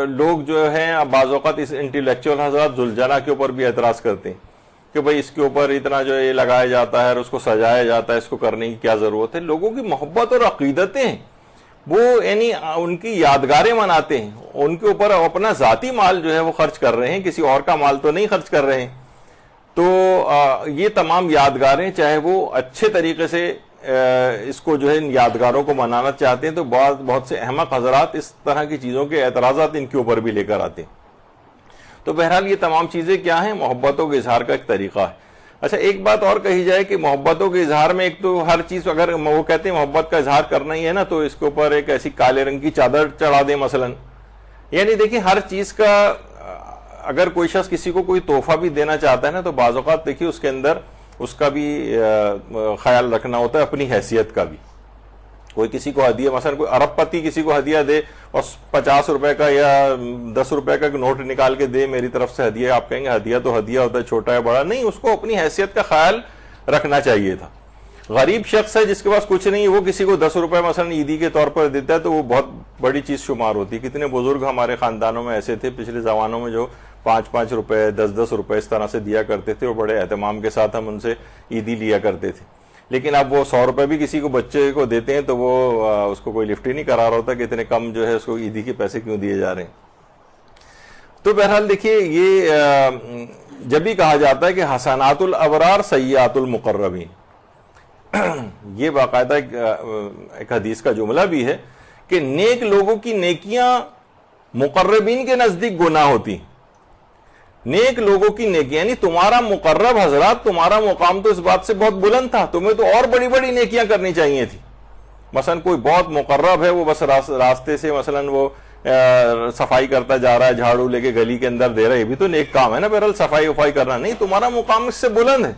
لوگ جو ہیں بعض اوقات اس انٹلیکچوئل حضرات ذوالجناح کے اوپر بھی اعتراض کرتے ہیں کہ بھئی اس کے اوپر اتنا جو یہ لگایا جاتا ہے اور اس کو سجایا جاتا ہے، اس کو کرنے کی کیا ضرورت ہے؟ لوگوں کی محبت اور عقیدتیں وہ یعنی ان کی یادگاریں مناتے ہیں، ان کے اوپر اپنا ذاتی مال جو ہے وہ خرچ کر رہے ہیں، کسی اور کا مال تو نہیں خرچ کر رہے ہیں. تو یہ تمام یادگاریں، چاہے وہ اچھے طریقے سے اس کو جو ہے ان یادگاروں کو منانا چاہتے ہیں، تو بہت سے احمق حضرات اس طرح کی چیزوں کے اعتراضات ان کے اوپر بھی لے کر آتے ہیں. تو بہرحال یہ تمام چیزیں کیا ہیں؟ محبتوں کے اظہار کا ایک طریقہ ہے. اچھا، ایک بات اور کہی جائے کہ محبتوں کے اظہار میں ایک تو ہر چیز، اگر وہ کہتے ہیں محبت کا اظہار کرنا ہی ہے نا، تو اس کے اوپر ایک ایسی کالے رنگ کی چادر چڑھا دیں مثلا. یعنی دیکھیں، ہر چیز کا اگر کوئی شخص کسی کو کوئی تحفہ بھی دینا چاہتا ہے نا، تو بعض اوقات دیکھیے اس کے اندر اس کا بھی خیال رکھنا ہوتا ہے، اپنی حیثیت کا بھی. کوئی کسی کو ہدیہ، مثلا کوئی ارب پتی کسی کو ہدیہ دے اور 50 روپے کا یا 10 روپے کا نوٹ نکال کے دے، میری طرف سے ہدیہ، آپ کہیں گے ہدیہ تو ہدیہ ہوتا ہے، چھوٹا ہے بڑا نہیں، اس کو اپنی حیثیت کا خیال رکھنا چاہیے تھا. غریب شخص ہے جس کے پاس کچھ نہیں، وہ کسی کو 10 روپے مثلا عیدی کے طور پر دیتا ہے، تو وہ بہت بڑی چیز شمار ہوتی ہے. کتنے بزرگ ہمارے خاندانوں میں ایسے تھے پچھلے زمانوں میں جو 5 روپے 10 روپے اس طرح سے دیا کرتے تھے، اور بڑے اہتمام کے ساتھ ہم ان سے عیدی لیا کرتے تھے. لیکن اب وہ 100 روپے بھی کسی کو بچے کو دیتے ہیں تو وہ اس کو کوئی لفٹ ہی نہیں کرا رہا ہوتا کہ اتنے کم جو ہے اس کو عیدی کے پیسے کیوں دیے جا رہے ہیں. تو بہرحال دیکھیے، یہ جب بھی کہا جاتا ہے کہ حسنات الابرار سیئات المقربین، یہ باقاعدہ ایک حدیث کا جملہ بھی ہے کہ نیک لوگوں کی نیکیاں مقربین کے نزدیک گناہ ہوتی. نیک لوگوں کی نیکیاں یعنی تمہارا مقرب حضرات، تمہارا مقام تو اس بات سے بہت بلند تھا، تمہیں تو اور بڑی بڑی نیکیاں کرنی چاہیے تھی. مثلا کوئی بہت مقرب ہے، وہ بس راستے سے مثلا وہ صفائی کرتا جا رہا ہے، جھاڑو لے کے گلی کے اندر دے رہا ہے، یہ بھی تو نیک کام ہے نا، بہرحال صفائی وفائی کرنا. نہیں، تمہارا مقام اس سے بلند ہے،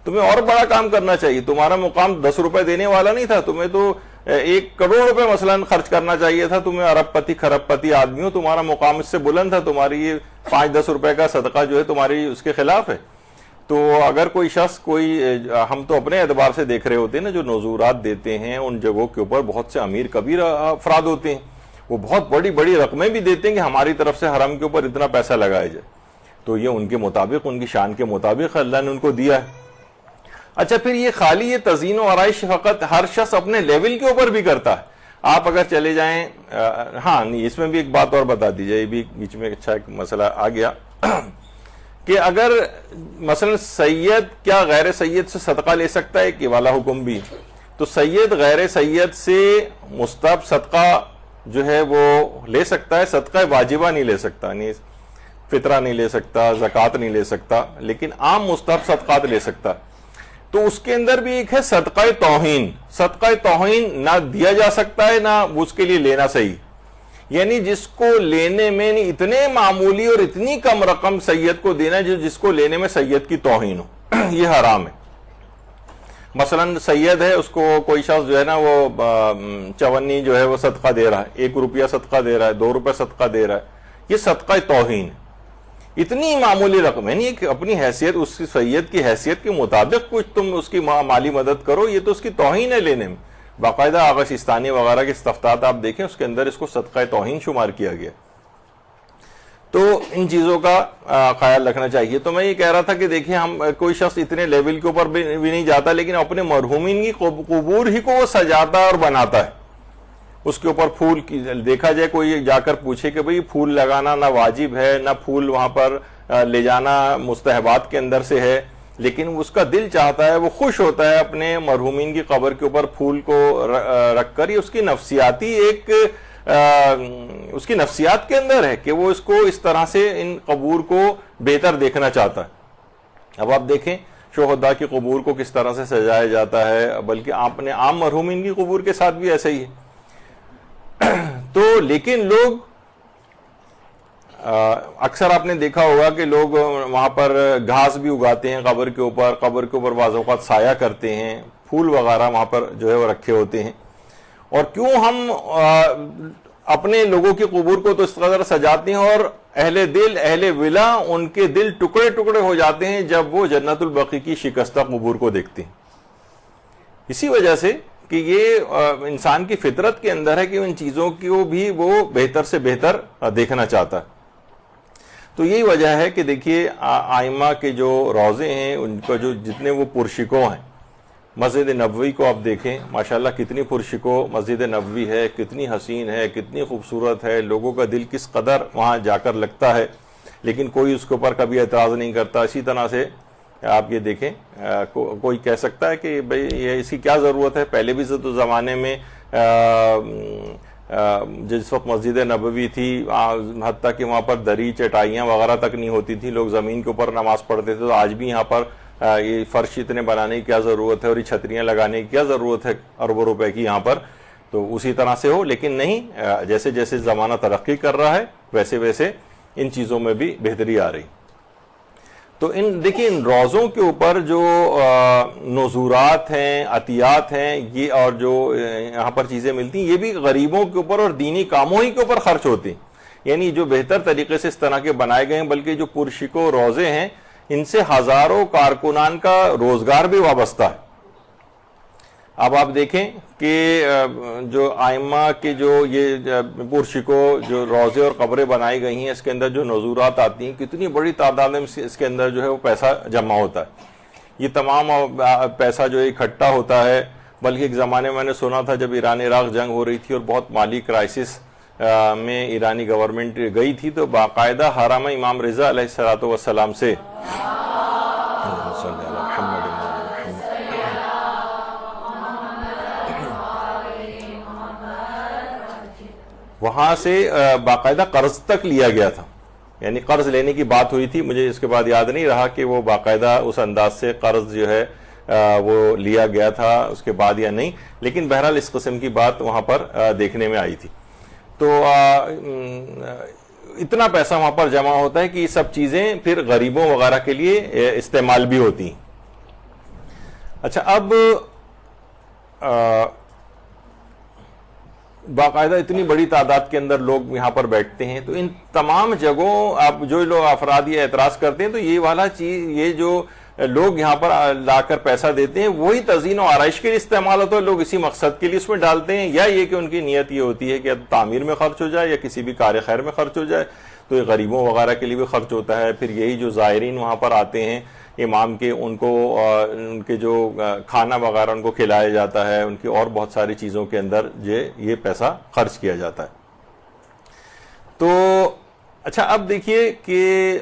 تمہیں اور بڑا کام کرنا چاہیے. تمہارا مقام 10 روپے دینے والا نہیں تھا، تمہیں تو 1 کروڑ روپے مثلا خرچ کرنا چاہیے تھا. تمہیں ارب پتی خرب پتی آدمی ہو، تمہارا مقام اس سے بلند تھا، تمہاری یہ 5-10 روپے کا صدقہ جو ہے تمہاری اس کے خلاف ہے. تو اگر کوئی شخص ہم تو اپنے اعتبار سے دیکھ رہے ہوتے ہیں نا، جو نذورات دیتے ہیں ان جگہوں کے اوپر بہت سے امیر کبیر افراد ہوتے ہیں، وہ بہت بڑی بڑی رقمیں بھی دیتے ہیں کہ ہماری طرف سے حرم کے اوپر اتنا پیسہ لگایا جائے. تو یہ ان کے مطابق، ان کی شان کے مطابق اللہ نے ان کو دیا ہے. اچھا، پھر یہ خالی یہ تزئین و آرائش فقط ہر شخص اپنے لیول کے اوپر بھی کرتا ہے. آپ اگر چلے جائیں، ہاں نہیں، اس میں بھی ایک بات اور بتا دیجیے، یہ بھی بیچ میں اچھا ایک مسئلہ آ گیا کہ اگر مثلا سید کیا غیر سید سے صدقہ لے سکتا ہے؟ کہ والا حکم بھی. تو سید غیر سید سے مستحب صدقہ جو ہے وہ لے سکتا ہے، صدقہ واجبہ نہیں لے سکتا، یعنی فطرہ نہیں لے سکتا، زکوٰۃ نہیں لے سکتا، لیکن عام مستحب صدقات لے سکتا. تو اس کے اندر بھی ایک ہے صدقہ توہین. صدقہ توہین نہ دیا جا سکتا ہے، نہ اس کے لیے لینا صحیح. یعنی جس کو لینے میں اتنے معمولی اور اتنی کم رقم سید کو دینا جس کو لینے میں سید کی توہین ہو، یہ حرام ہے. مثلا سید ہے، اس کو کوئی شخص جو ہے نا وہ چونی جو ہے وہ صدقہ دے رہا ہے، 1 روپیہ صدقہ دے رہا ہے، 2 روپے صدقہ دے رہا ہے، یہ صدقہ توہین ہے. اتنی معمولی رقم ہے، نہیں کہ اپنی حیثیت، اس کی سید کی حیثیت کے مطابق کچھ تم اس کی مالی مدد کرو، یہ تو اس کی توہین ہے لینے میں. باقاعدہ آغا سیستانی وغیرہ کے استفتاءات آپ دیکھیں، اس کے اندر اس کو صدقہ توہین شمار کیا گیا. تو ان چیزوں کا خیال رکھنا چاہیے. تو میں یہ کہہ رہا تھا کہ دیکھیں، ہم کوئی شخص اتنے لیول کے اوپر بھی نہیں جاتا، لیکن اپنے مرحومین کی قبور ہی کو وہ سجاتا ہے اور بناتا ہے. اس کے اوپر پھول دیکھا جائے، کوئی جا کر پوچھے کہ بھئی پھول لگانا نہ واجب ہے، نہ پھول وہاں پر لے جانا مستحبات کے اندر سے ہے، لیکن اس کا دل چاہتا ہے، وہ خوش ہوتا ہے اپنے مرحومین کی قبر کے اوپر پھول کو رکھ کر. یہ اس کی نفسیاتی اس کی نفسیات کے اندر ہے کہ وہ اس کو اس طرح سے ان قبور کو بہتر دیکھنا چاہتا ہے. اب آپ دیکھیں شہداء کی قبور کو کس طرح سے سجایا جاتا ہے، بلکہ آپ نے عام مرحومین کی قبور کے ساتھ بھی ایسا ہی ہے. تو لیکن لوگ اکثر آپ نے دیکھا ہوگا کہ لوگ وہاں پر گھاس بھی اگاتے ہیں قبر کے اوپر بعض اوقات سایہ کرتے ہیں، پھول وغیرہ وہاں پر جو ہے وہ رکھے ہوتے ہیں. اور کیوں ہم اپنے لوگوں کی قبور کو تو اس قدر سجاتے ہیں، اور اہل دل، اہل ولا، ان کے دل ٹکڑے ٹکڑے ہو جاتے ہیں جب وہ جنت البقیع کی شکستہ قبور کو دیکھتے ہیں. اسی وجہ سے کہ یہ انسان کی فطرت کے اندر ہے کہ ان چیزوں کو بھی وہ بہتر سے بہتر دیکھنا چاہتا ہے. تو یہی وجہ ہے کہ دیکھیے آئمہ کے جو روضے ہیں، ان کا جو جتنے وہ پرشکو ہیں، مسجد نبوی کو آپ دیکھیں، ماشاءاللہ کتنی پرشکو مسجد نبوی ہے، کتنی حسین ہے، کتنی خوبصورت ہے، لوگوں کا دل کس قدر وہاں جا کر لگتا ہے، لیکن کوئی اس کے اوپر کبھی اعتراض نہیں کرتا۔ اسی طرح سے آپ یہ دیکھیں، کوئی کہہ سکتا ہے کہ بھئی یہ اس کی کیا ضرورت ہے؟ پہلے بھی تو زمانے میں جس وقت مسجد نبوی تھی، حتیٰ کہ وہاں پر دری چٹائیاں وغیرہ تک نہیں ہوتی تھی، لوگ زمین کے اوپر نماز پڑھتے تھے، تو آج بھی یہاں پر یہ فرش اتنے بنانے کی کیا ضرورت ہے، اور یہ چھتریاں لگانے کی کیا ضرورت ہے اربوں روپے کی یہاں پر؟ تو اسی طرح سے ہو، لیکن نہیں، جیسے جیسے زمانہ ترقی کر رہا ہے ویسے ویسے ان چیزوں میں بھی بہتری آ رہی۔ تو دیکھیں ان روزوں کے اوپر جو نذورات ہیں، عطیات ہیں، یہ اور جو یہاں پر چیزیں ملتی ہیں، یہ بھی غریبوں کے اوپر اور دینی کاموں ہی کے اوپر خرچ ہوتی ہیں، یعنی جو بہتر طریقے سے اس طرح کے بنائے گئے ہیں، بلکہ جو پرشکو روزے ہیں ان سے ہزاروں کارکنان کا روزگار بھی وابستہ ہے۔ اب آپ دیکھیں کہ جو ائمہ کے جو یہ پرشکو جو روزے اور قبریں بنائی گئی ہیں، اس کے اندر جو نذورات آتی ہیں، کتنی بڑی تعداد میں اس کے اندر جو ہے وہ پیسہ جمع ہوتا ہے۔ یہ تمام پیسہ جو اکٹھا ہوتا ہے، بلکہ ایک زمانے میں نے سنا تھا جب ایران عراق جنگ ہو رہی تھی اور بہت مالی کرائسس میں ایرانی گورنمنٹ گئی تھی، تو باقاعدہ حرم امام رضا علیہ السلام سے وہاں سے باقاعدہ قرض تک لیا گیا تھا، یعنی قرض لینے کی بات ہوئی تھی، مجھے اس کے بعد یاد نہیں رہا کہ وہ باقاعدہ اس انداز سے قرض جو ہے وہ لیا گیا تھا اس کے بعد یا نہیں، لیکن بہرحال اس قسم کی بات وہاں پر دیکھنے میں آئی تھی۔ تو اتنا پیسہ وہاں پر جمع ہوتا ہے کہ یہ سب چیزیں پھر غریبوں وغیرہ کے لیے استعمال بھی ہوتی ہیں۔ اچھا، اب باقاعدہ اتنی بڑی تعداد کے اندر لوگ یہاں پر بیٹھتے ہیں، تو ان تمام جگہوں اب جو لوگ افراد یہ اعتراض کرتے ہیں، تو یہ والا چیز، یہ جو لوگ یہاں پر لا کر پیسہ دیتے ہیں، وہی تزئین و آرائش کے لیے استعمال ہوتا ہے، لوگ اسی مقصد کے لیے اس میں ڈالتے ہیں، یا یہ کہ ان کی نیت یہ ہوتی ہے کہ تعمیر میں خرچ ہو جائے یا کسی بھی کار خیر میں خرچ ہو جائے، تو یہ غریبوں وغیرہ کے لیے بھی خرچ ہوتا ہے۔ پھر یہی جو زائرین وہاں پر آتے ہیں امام کے، ان کو ان کے جو کھانا وغیرہ ان کو کھلایا جاتا ہے، ان کی اور بہت ساری چیزوں کے اندر یہ پیسہ خرچ کیا جاتا ہے۔ تو اچھا، اب دیکھیے کہ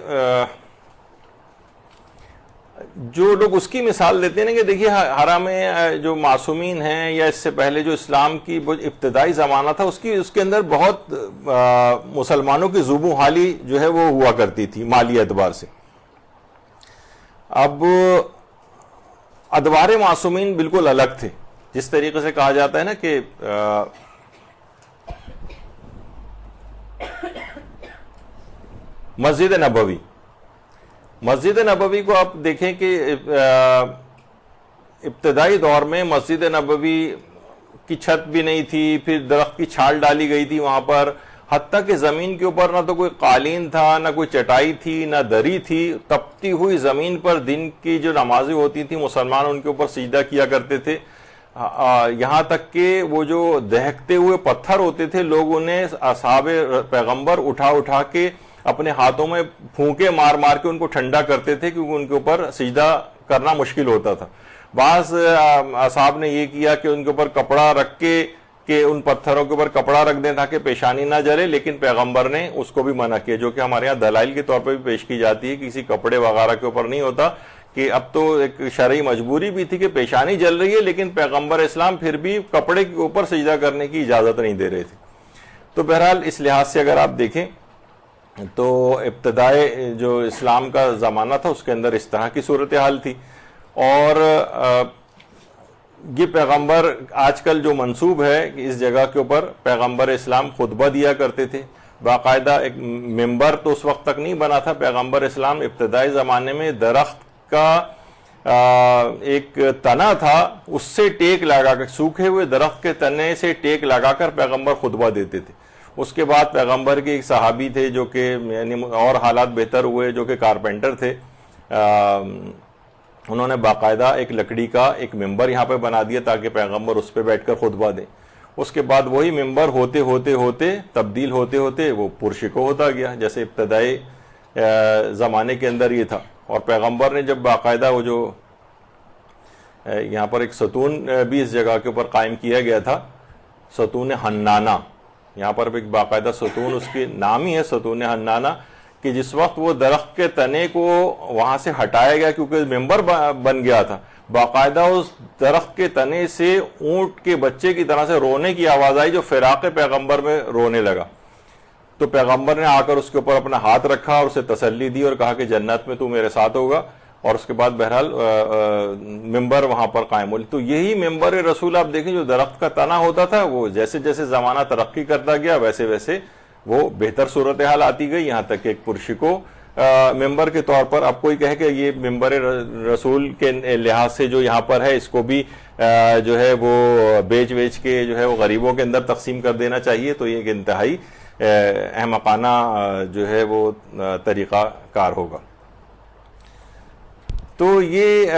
جو لوگ اس کی مثال دیتے ہیں کہ دیکھیے حرم میں جو معصومین ہیں، یا اس سے پہلے جو اسلام کی ابتدائی زمانہ تھا، اس کے اندر بہت مسلمانوں کی ذوب حالی جو ہے وہ ہوا کرتی تھی مالی اعتبار سے۔ اب ادوار معصومین بالکل الگ تھے، جس طریقے سے کہا جاتا ہے نا کہ مسجد نبوی کو آپ دیکھیں کہ ابتدائی دور میں مسجد نبوی کی چھت بھی نہیں تھی، پھر درخت کی چھال ڈالی گئی تھی وہاں پر، حتیٰ کہ زمین کے اوپر نہ تو کوئی قالین تھا، نہ کوئی چٹائی تھی، نہ دری تھی، تپتی ہوئی زمین پر دن کی جو نمازیں ہوتی تھیں مسلمان ان کے اوپر سجدہ کیا کرتے تھے، یہاں تک کہ وہ جو دہکتے ہوئے پتھر ہوتے تھے، لوگ انہیں اصحاب پیغمبر اٹھا کے اپنے ہاتھوں میں پھونکے مار مار کے ان کو ٹھنڈا کرتے تھے، کیونکہ ان کے اوپر سجدہ کرنا مشکل ہوتا تھا۔ بعض اصحاب نے یہ کیا کہ ان کے اوپر کپڑا رکھ کے، کہ ان پتھروں کے اوپر کپڑا رکھ دیں تاکہ پیشانی نہ جلے، لیکن پیغمبر نے اس کو بھی منع کیا، جو کہ ہمارے یہاں دلائل کے طور پہ بھی پیش کی جاتی ہے، کسی کپڑے وغیرہ کے اوپر نہیں ہوتا، کہ اب تو ایک شرعی مجبوری بھی تھی کہ پیشانی جل رہی ہے، لیکن پیغمبر اسلام پھر بھی کپڑے کے اوپر سجدہ کرنے کی اجازت نہیں دے رہے تھے۔ تو بہرحال اس لحاظ سے اگر آپ دیکھیں تو ابتدائے جو اسلام کا زمانہ تھا اس کے اندر اس طرح کی صورتحال تھی۔ اور یہ پیغمبر آج کل جو منسوب ہے کہ اس جگہ کے اوپر پیغمبر اسلام خطبہ دیا کرتے تھے، باقاعدہ ایک ممبر تو اس وقت تک نہیں بنا تھا، پیغمبر اسلام ابتدائی زمانے میں درخت کا ایک تنا تھا، اس سے ٹیک لگا کر، سوکھے ہوئے درخت کے تنے سے ٹیک لگا کر پیغمبر خطبہ دیتے تھے۔ اس کے بعد پیغمبر کے ایک صحابی تھے جو کہ یعنی اور حالات بہتر ہوئے، جو کہ کارپینٹر تھے، انہوں نے باقاعدہ ایک لکڑی کا ایک ممبر یہاں پہ بنا دیا تاکہ پیغمبر اس پہ بیٹھ کر خطبہ دیں۔ اس کے بعد وہی ممبر ہوتے تبدیل ہوتے وہ پرشکو ہوتا گیا، جیسے ابتدائی زمانے کے اندر یہ تھا۔ اور پیغمبر نے جب باقاعدہ وہ جو یہاں پر ایک ستون بھی اس جگہ کے اوپر قائم کیا گیا تھا، ستون حنانہ. یہاں پر ایک باقاعدہ ستون، اس کی نام ہی ہے ستون حنانہ، کہ جس وقت وہ درخت کے تنے کو وہاں سے ہٹایا گیا کیونکہ ممبر بن گیا تھا، باقاعدہ اس درخت کے تنے سے اونٹ کے بچے کی طرح سے رونے کی آواز آئی جو فراق پیغمبر میں رونے لگا. تو پیغمبر نے آ کر اس کے اوپر اپنا ہاتھ رکھا اور اسے تسلی دی اور کہا کہ جنت میں تو میرے ساتھ ہوگا، اور اس کے بعد بہرحال ممبر وہاں پر قائم ہوئی. تو یہی ممبر رسول آپ دیکھیں جو درخت کا تنا ہوتا تھا، وہ جیسے جیسے زمانہ ترقی کرتا گیا ویسے ویسے وہ بہتر صورتحال آتی گئی، یہاں تک کہ ایک پرشکو ممبر کے طور پر اب کوئی کہے کہ یہ ممبر رسول کے لحاظ سے جو یہاں پر ہے اس کو بھی جو ہے وہ بیچ کے جو ہے وہ غریبوں کے اندر تقسیم کر دینا چاہیے، تو یہ ایک انتہائی احمقانہ جو ہے وہ طریقہ کار ہوگا. تو یہ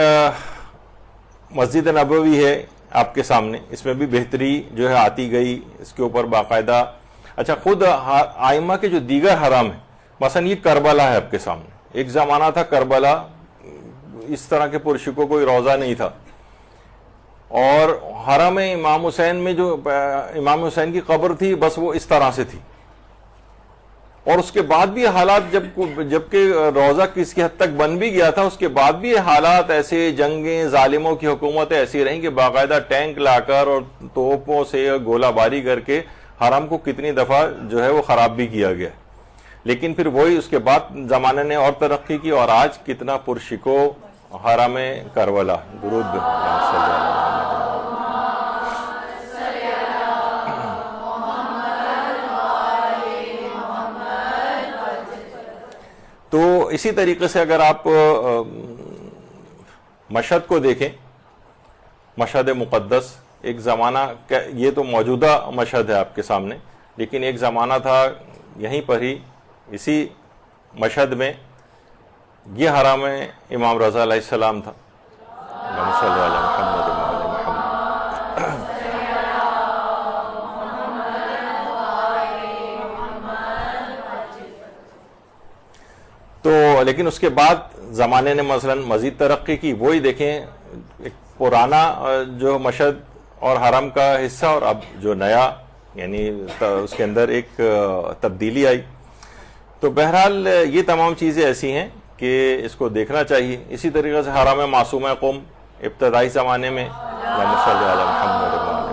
مسجد نبوی ہے آپ کے سامنے، اس میں بھی بہتری جو ہے آتی گئی، اس کے اوپر باقاعدہ. اچھا، خود آئمہ کے جو دیگر حرم ہیں، مثلا یہ کربلا ہے آپ کے سامنے. ایک زمانہ تھا کربلا، اس طرح کے پرشکو کوئی روضہ نہیں تھا، اور حرم امام حسین میں جو امام حسین کی قبر تھی بس وہ اس طرح سے تھی. اور اس کے بعد بھی حالات جبکہ روضہ کسی حد تک بن بھی گیا تھا، اس کے بعد بھی حالات ایسے، جنگیں، ظالموں کی حکومتیں ایسی رہیں کہ باقاعدہ ٹینک لا کر اور توپوں سے گولہ باری کر کے حرم کو کتنی دفعہ جو ہے وہ خراب بھی کیا گیا. لیکن پھر وہی اس کے بعد زمانے نے اور ترقی کی، اور آج کتنا پرشکو حرم کربلا. درود تو اسی طریقے سے اگر آپ مشہد کو دیکھیں، مشہد مقدس، ایک زمانہ، یہ تو موجودہ مشہد ہے آپ کے سامنے، لیکن ایک زمانہ تھا یہیں پر ہی اسی مشہد میں یہ حرم امام رضا علیہ السلام تھا. اللہم صلی علی محمد وعلی محمد. تو لیکن اس کے بعد زمانے نے مثلا مزید ترقی کی. وہی دیکھیں ایک پرانا جو مشہد اور حرم کا حصہ، اور اب جو نیا، یعنی اس کے اندر ایک تبدیلی آئی. تو بہرحال یہ تمام چیزیں ایسی ہیں کہ اس کو دیکھنا چاہیے. اسی طریقے سے حرم معصومہ قم ابتدائی زمانے میں، اللہم صلی علی محمد وعلی محمد.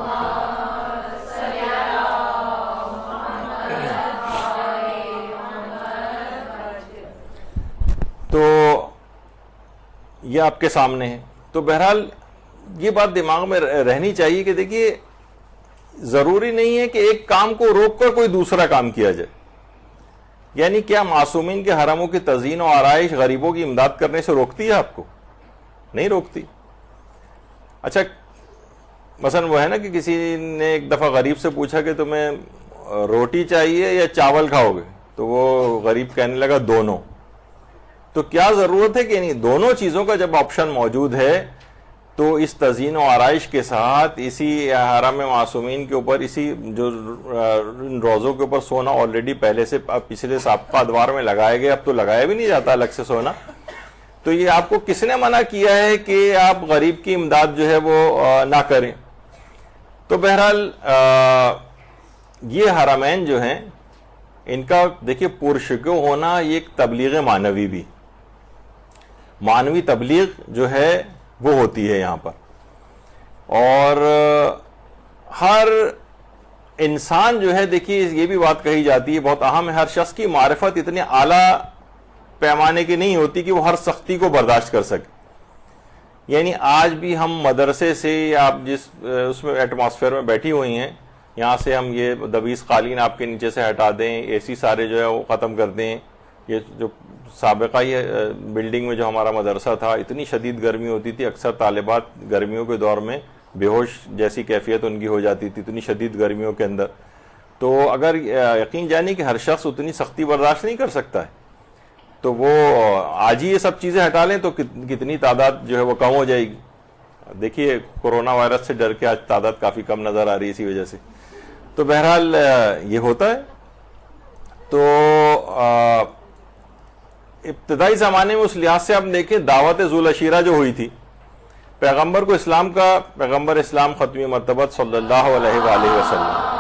تو یہ آپ کے سامنے ہے. تو بہرحال یہ بات دماغ میں رہنی چاہیے کہ دیکھیے ضروری نہیں ہے کہ ایک کام کو روک کر کوئی دوسرا کام کیا جائے. یعنی کیا معصومین کے حرموں کی تزئین و آرائش غریبوں کی امداد کرنے سے روکتی ہے آپ کو؟ نہیں روکتی. اچھا مثلا وہ ہے نا کہ کسی نے ایک دفعہ غریب سے پوچھا کہ تمہیں روٹی چاہیے یا چاول کھاؤ گے؟ تو وہ غریب کہنے لگا دونوں. تو کیا ضرورت ہے کہ نہیں دونوں چیزوں کا جب آپشن موجود ہے تو اس تزئین و آرائش کے ساتھ اسی حرم معصومین کے اوپر، اسی جو روزوں کے اوپر سونا آلریڈی پہلے سے پچھلے سابقہ ادوار میں لگائے گئے، اب تو لگایا بھی نہیں جاتا الگ سے سونا. تو یہ آپ کو کس نے منع کیا ہے کہ آپ غریب کی امداد جو ہے وہ نہ کریں؟ تو بہرحال یہ حرمین جو ہیں ان کا دیکھیے پرشکو ہونا یہ ایک تبلیغ معنوی بھی، معنوی تبلیغ جو ہے وہ ہوتی ہے یہاں پر. اور ہر انسان جو ہے، دیکھیے یہ بھی بات کہی جاتی ہے بہت اہم ہے، ہر شخص کی معرفت اتنے اعلیٰ پیمانے کی نہیں ہوتی کہ وہ ہر سختی کو برداشت کر سکے. یعنی آج بھی ہم مدرسے سے، آپ جس اس میں ایٹماسفیئر میں بیٹھی ہوئی ہیں، یہاں سے ہم یہ دبیس قالین آپ کے نیچے سے ہٹا دیں، اے سی سارے جو ہے وہ ختم کر دیں. یہ جو سابقہ یہ بلڈنگ میں جو ہمارا مدرسہ تھا، اتنی شدید گرمی ہوتی تھی، اکثر طالبات گرمیوں کے دور میں بے ہوش جیسی کیفیت ان کی ہو جاتی تھی اتنی شدید گرمیوں کے اندر. تو اگر یقین جانی کہ ہر شخص اتنی سختی برداشت نہیں کر سکتا ہے، تو وہ آج ہی یہ سب چیزیں ہٹا لیں تو کتنی تعداد جو ہے وہ کم ہو جائے گی. دیکھیے کورونا وائرس سے ڈر کے آج تعداد کافی کم نظر آ رہی ہے اسی وجہ سے. تو بہرحال یہ ہوتا ہے. تو ابتدائی زمانے میں اس لحاظ سے آپ دیکھیں دعوت ذو العشیرہ جو ہوئی تھی، پیغمبر کو اسلام کا پیغمبر اسلام ختمی مرتبت صلی اللہ علیہ وآلہ وسلم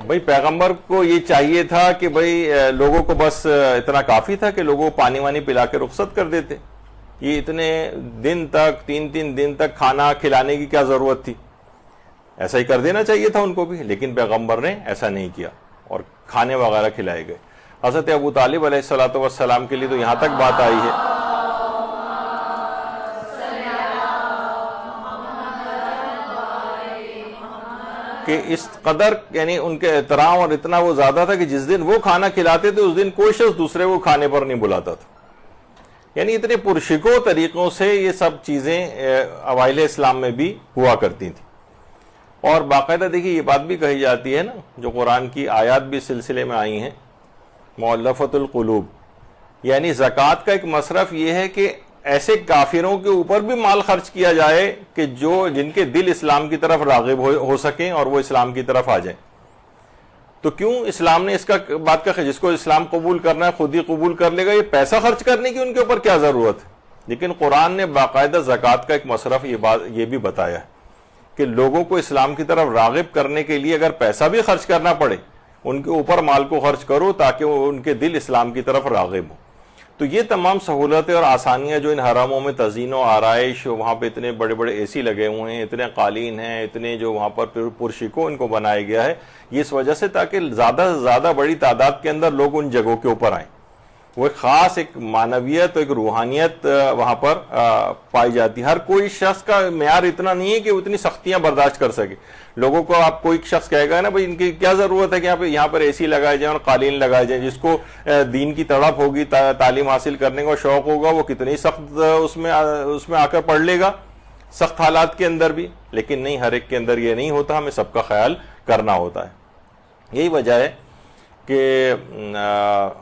بھائی پیغمبر کو یہ چاہیے تھا کہ بھائی لوگوں کو بس اتنا کافی تھا کہ لوگوں کو پانی وانی پلا کے رخصت کر دیتے. یہ اتنے دن تک 3 دن تک کھانا کھلانے کی کیا ضرورت تھی؟ ایسا ہی کر دینا چاہیے تھا ان کو بھی, لیکن پیغمبر نے ایسا نہیں کیا اور کھانے وغیرہ کھلائے گئے. حضرت ابو طالب علیہ السلام کے لیے تو یہاں تک بات آئی ہے کہ اس قدر یعنی ان کے احترام اور اتنا وہ زیادہ تھا کہ جس دن وہ کھانا کھلاتے تھے اس دن کوئی شخص دوسرے کو کھانے پر نہیں بلاتا تھا. یعنی اتنے پرشکو طریقوں سے یہ سب چیزیں اوائل اسلام میں بھی ہوا کرتی تھیں. اور باقاعدہ دیکھیے یہ بات بھی کہی جاتی ہے نا, جو قرآن کی آیات بھی سلسلے میں آئی ہیں, مؤلفۃ القلوب, یعنی زکوٰۃ کا ایک مصرف یہ ہے کہ ایسے کافروں کے اوپر بھی مال خرچ کیا جائے کہ جن کے دل اسلام کی طرف راغب ہو سکیں اور وہ اسلام کی طرف آ جائیں. تو کیوں اسلام نے اس کا بات کا جس کو اسلام قبول کرنا ہے خود ہی قبول کر لے گا, یہ پیسہ خرچ کرنے کی ان کے اوپر کیا ضرورت ہے؟ لیکن قرآن نے باقاعدہ زکوٰۃ کا ایک مصرف یہ بھی بتایا ہے کہ لوگوں کو اسلام کی طرف راغب کرنے کے لیے اگر پیسہ بھی خرچ کرنا پڑے ان کے اوپر مال کو خرچ کرو تاکہ ان کے دل اسلام کی طرف راغب ہو. تو یہ تمام سہولتیں اور آسانیاں جو ان حرموں میں تزئین و آرائش, وہاں پہ اتنے بڑے بڑے اے سی لگے ہوئے ہیں, اتنے قالین ہیں, اتنے جو وہاں پر پرشکو ان کو بنایا گیا ہے, یہ اس وجہ سے تاکہ زیادہ سے زیادہ بڑی تعداد کے اندر لوگ ان جگہوں کے اوپر آئیں. وہ ایک خاص ایک معنویت, ایک روحانیت وہاں پر پائی جاتی ہے. ہر کوئی شخص کا معیار اتنا نہیں ہے کہ وہ اتنی سختیاں برداشت کر سکے. لوگوں کو آپ کوئی شخص کہے گا نا بھائی ان کی کیا ضرورت ہے کہ یہاں پر اے سی لگائے جائیں اور قالین لگائے جائیں, جس کو دین کی تڑپ ہوگی, تعلیم حاصل کرنے کا شوق ہوگا, وہ کتنی سخت اس میں آ کر پڑھ لے گا سخت حالات کے اندر بھی. لیکن نہیں, ہر ایک کے اندر یہ نہیں ہوتا, ہمیں سب کا خیال کرنا ہوتا ہے. یہی وجہ ہے کہ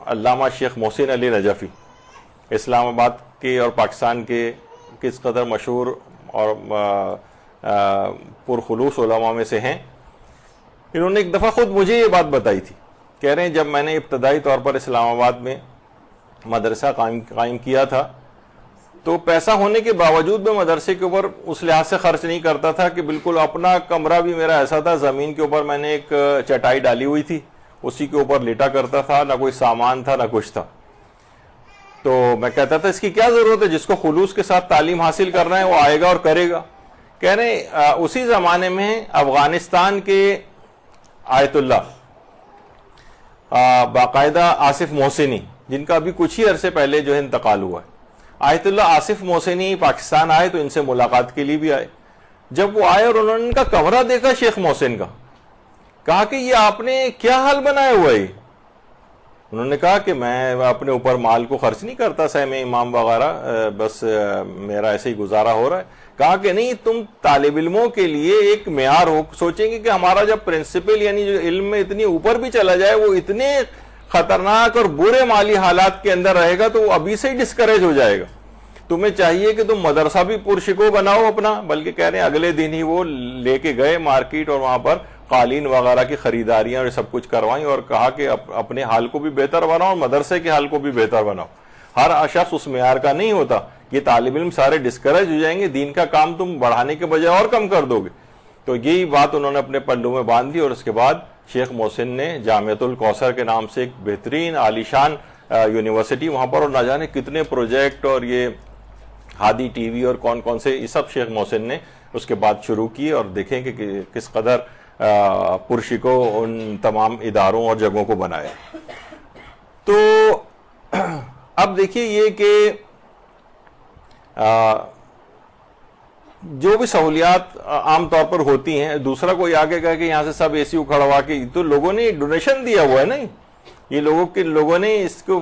علامہ شیخ محسن علی نجفی اسلام آباد کے اور پاکستان کے کس قدر مشہور اور پرخلوص علماء میں سے ہیں. انہوں نے ایک دفعہ خود مجھے یہ بات بتائی تھی. کہہ رہے ہیں جب میں نے ابتدائی طور پر اسلام آباد میں مدرسہ قائم کیا تھا تو پیسہ ہونے کے باوجود میں مدرسے کے اوپر اس لحاظ سے خرچ نہیں کرتا تھا کہ بالکل اپنا کمرہ بھی میرا ایسا تھا, زمین کے اوپر میں نے ایک چٹائی ڈالی ہوئی تھی, اسی کے اوپر لیٹا کرتا تھا, نہ کوئی سامان تھا نہ کچھ تھا. تو میں کہتا تھا اس کی کیا ضرورت ہے, جس کو خلوص کے ساتھ تعلیم حاصل کرنا ہے وہ آئے گا اور کرے گا. کہہ رہے اسی زمانے میں افغانستان کے آیت اللہ باقاعدہ آصف محسنی, جن کا ابھی کچھ ہی عرصے پہلے جو ہے انتقال ہوا ہے, آیت اللہ آصف محسنی پاکستان آئے تو ان سے ملاقات کے لیے بھی آئے. جب وہ آئے اور انہوں نے ان کا کمرہ دیکھا شیخ محسن کا, کہا کہ یہ آپ نے کیا حال بنایا ہوا ہے؟ انہوں نے کہا کہ میں اپنے اوپر مال کو خرچ نہیں کرتا, سہ میں امام وغیرہ, بس میرا ایسے ہی گزارا ہو رہا ہے. کہا کہ نہیں, تم طالب علموں کے لیے ایک معیار ہو, سوچیں گے کہ ہمارا جب پرنسپل یعنی جو علم میں اتنی اوپر بھی چلا جائے وہ اتنے خطرناک اور برے مالی حالات کے اندر رہے گا تو وہ ابھی سے ہی ڈسکریج ہو جائے گا. تمہیں چاہیے کہ تم مدرسہ بھی پرشکو بناؤ اپنا. بلکہ کہہ رہے ہیں اگلے دن ہی وہ لے کے گئے مارکیٹ اور وہاں پر قالین وغیرہ کی خریداریاں اور سب کچھ کروائیں اور کہا کہ اپنے حال کو بھی بہتر بناؤ اور مدرسے کے حال کو بھی بہتر بناؤ. ہر شخص اس معیار کا نہیں ہوتا, یہ طالب علم سارے ڈسکریج ہو جائیں گے, دین کا کام تم بڑھانے کے بجائے اور کم کر دو گے. تو یہی بات انہوں نے اپنے پلوں میں باندھ دی. اور اس کے بعد شیخ محسن نے جامعۃ الکوثر کے نام سے ایک بہترین عالیشان یونیورسٹی وہاں پر, اور نہ جانے کتنے پروجیکٹ اور یہ ہادی ٹی وی اور کون کون سے یہ سب شیخ محسن نے اس کے بعد شروع کیے. اور دیکھیں کہ کس قدر پرشکو ان تمام اداروں اور جگہوں کو بنایا. تو اب دیکھیے یہ کہ جو بھی سہولیات عام طور پر ہوتی ہیں, دوسرا کوئی آگے کہا کہ یہاں سے سب اے سی اکھڑوا کے, تو لوگوں نے ڈونیشن دیا ہوا ہے نا, یہ لوگوں نے اس کو,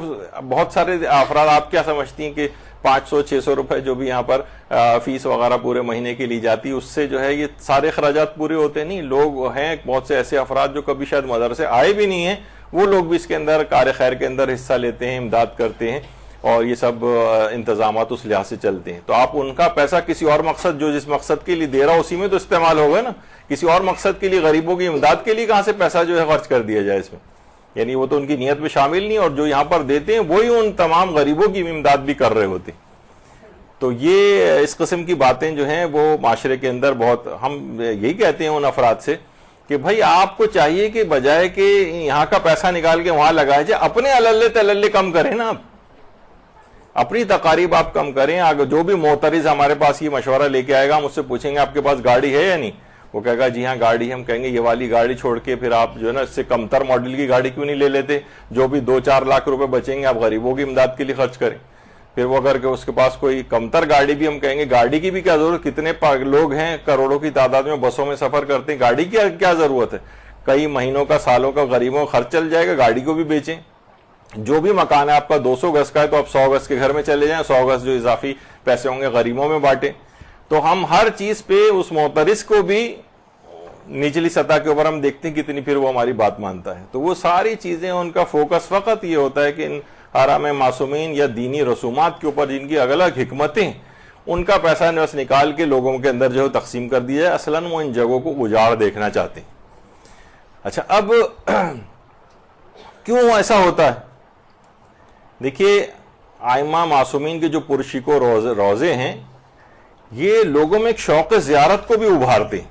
بہت سارے افراد, آپ کیا سمجھتی ہیں کہ 500-600 روپے جو بھی یہاں پر فیس وغیرہ پورے مہینے کی لی جاتی اس سے جو ہے یہ سارے اخراجات پورے ہوتے نہیں. لوگ ہیں بہت سے ایسے افراد جو کبھی شاید مدرسے آئے بھی نہیں ہیں, وہ لوگ بھی اس کے اندر کار خیر کے اندر حصہ لیتے ہیں, امداد کرتے ہیں, اور یہ سب انتظامات اس لحاظ سے چلتے ہیں. تو آپ ان کا پیسہ کسی اور مقصد, جو جس مقصد کے لیے دے رہا اسی میں تو استعمال ہوگا نا. کسی اور مقصد کے لیے, غریبوں کی امداد کے لیے کہاں سے پیسہ جو ہے خرچ کر دیا جائے اس میں. یعنی وہ تو ان کی نیت میں شامل نہیں، اور جو یہاں پر دیتے ہیں وہی ان تمام غریبوں کی امداد بھی کر رہے ہوتے ہیں. تو یہ اس قسم کی باتیں جو ہیں وہ معاشرے کے اندر بہت، ہم یہی کہتے ہیں ان افراد سے کہ بھائی آپ کو چاہیے کہ بجائے کہ یہاں کا پیسہ نکال کے وہاں لگائے جائے، اپنے اللے تللے کم کریں نا، آپ اپنی تقاریب آپ کم کریں. آگے جو بھی معترض ہمارے پاس یہ مشورہ لے کے آئے گا، ہم اس سے پوچھیں گے آپ کے پاس گاڑی ہے یا نہیں، وہ کہے گا جی ہاں گاڑی ہے. ہم کہیں گے یہ والی گاڑی چھوڑ کے پھر آپ جو ہے نا اس سے کمتر ماڈل کی گاڑی کیوں نہیں لے لیتے، جو بھی 2-4 لاکھ روپے بچیں گے آپ غریبوں کی امداد کے لیے خرچ کریں. پھر وہ اگر کہ اس کے پاس کوئی کمتر گاڑی بھی، ہم کہیں گے گاڑی کی بھی کیا ضرورت، کتنے لوگ ہیں کروڑوں کی تعداد میں بسوں میں سفر کرتے ہیں، گاڑی کی کیا ضرورت ہے، کئی مہینوں کا سالوں کا غریبوں کا خرچ چل جائے گا، گاڑی کو بھی بیچیں. جو بھی مکان ہے آپ کا 200 گز کا ہے تو آپ 100 گز کے گھر میں چلے جائیں، 100 گز جو اضافی پیسے ہوں گے غریبوں میں بانٹیں. تو ہم ہر چیز پہ اس معترض کو بھی نچلی سطح کے اوپر ہم دیکھتے ہیں کتنی پھر وہ ہماری بات مانتا ہے. تو وہ ساری چیزیں ان کا فوکس فقط یہ ہوتا ہے کہ ان حرام معصومین یا دینی رسومات کے اوپر جن کی الگ الگ حکمتیں، ان کا پیسہ بس نکال کے لوگوں کے اندر جو ہے تقسیم کر دیا ہے. اصلاً وہ ان جگہوں کو اجاڑ دیکھنا چاہتے ہیں. اچھا اب کیوں ایسا ہوتا ہے؟ دیکھیے ائمہ معصومین کے جو پرشکو روزے ہیں یہ لوگوں میں ایک شوق زیارت کو بھی ابھارتے ہیں.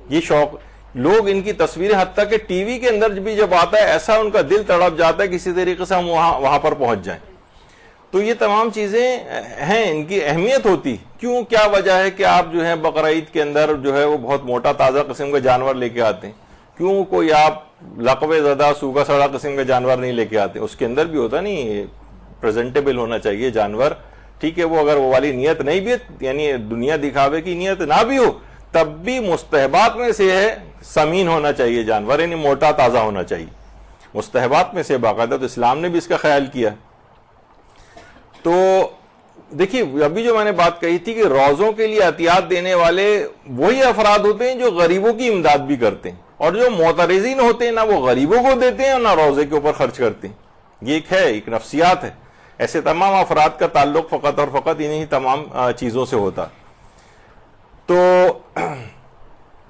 یہ شوق لوگ ان کی تصویریں حتیٰ کہ ٹی وی کے اندر بھی جب آتا ہے ایسا ان کا دل تڑپ جاتا ہے کسی طریقے سے ہم وہاں پر پہنچ جائیں. تو یہ تمام چیزیں ہیں، ان کی اہمیت ہوتی. کیوں، کیا وجہ ہے کہ آپ جو ہے بقرعید کے اندر جو ہے وہ بہت موٹا تازہ قسم کا جانور لے کے آتے ہیں؟ کیوں کوئی آپ لقوے زدہ سوکھا سڑا قسم کا جانور نہیں لے کے آتے؟ اس کے اندر بھی ہوتا نہیں، پریزنٹیبل ہونا چاہیے جانور. ٹھیک ہے، وہ اگر وہ والی نیت نہیں بھی، یعنی دنیا دکھاوے کی نیت نہ بھی ہو، تب بھی مستحبات میں سے ہے سمین ہونا چاہیے جانور، یعنی موٹا تازہ ہونا چاہیے. مستحبات میں سے باقاعدہ، تو اسلام نے بھی اس کا خیال کیا. تو دیکھیے ابھی جو میں نے بات کہی تھی کہ روزوں کے لیے احتیاط دینے والے وہی افراد ہوتے ہیں جو غریبوں کی امداد بھی کرتے ہیں، اور جو معترضین ہوتے ہیں نہ وہ غریبوں کو دیتے ہیں اور نہ روزے کے اوپر خرچ کرتے ہیں. یہ ایک نفسیات ہے. ایسے تمام افراد کا تعلق فقط اور فقط انہی تمام چیزوں سے ہوتا. تو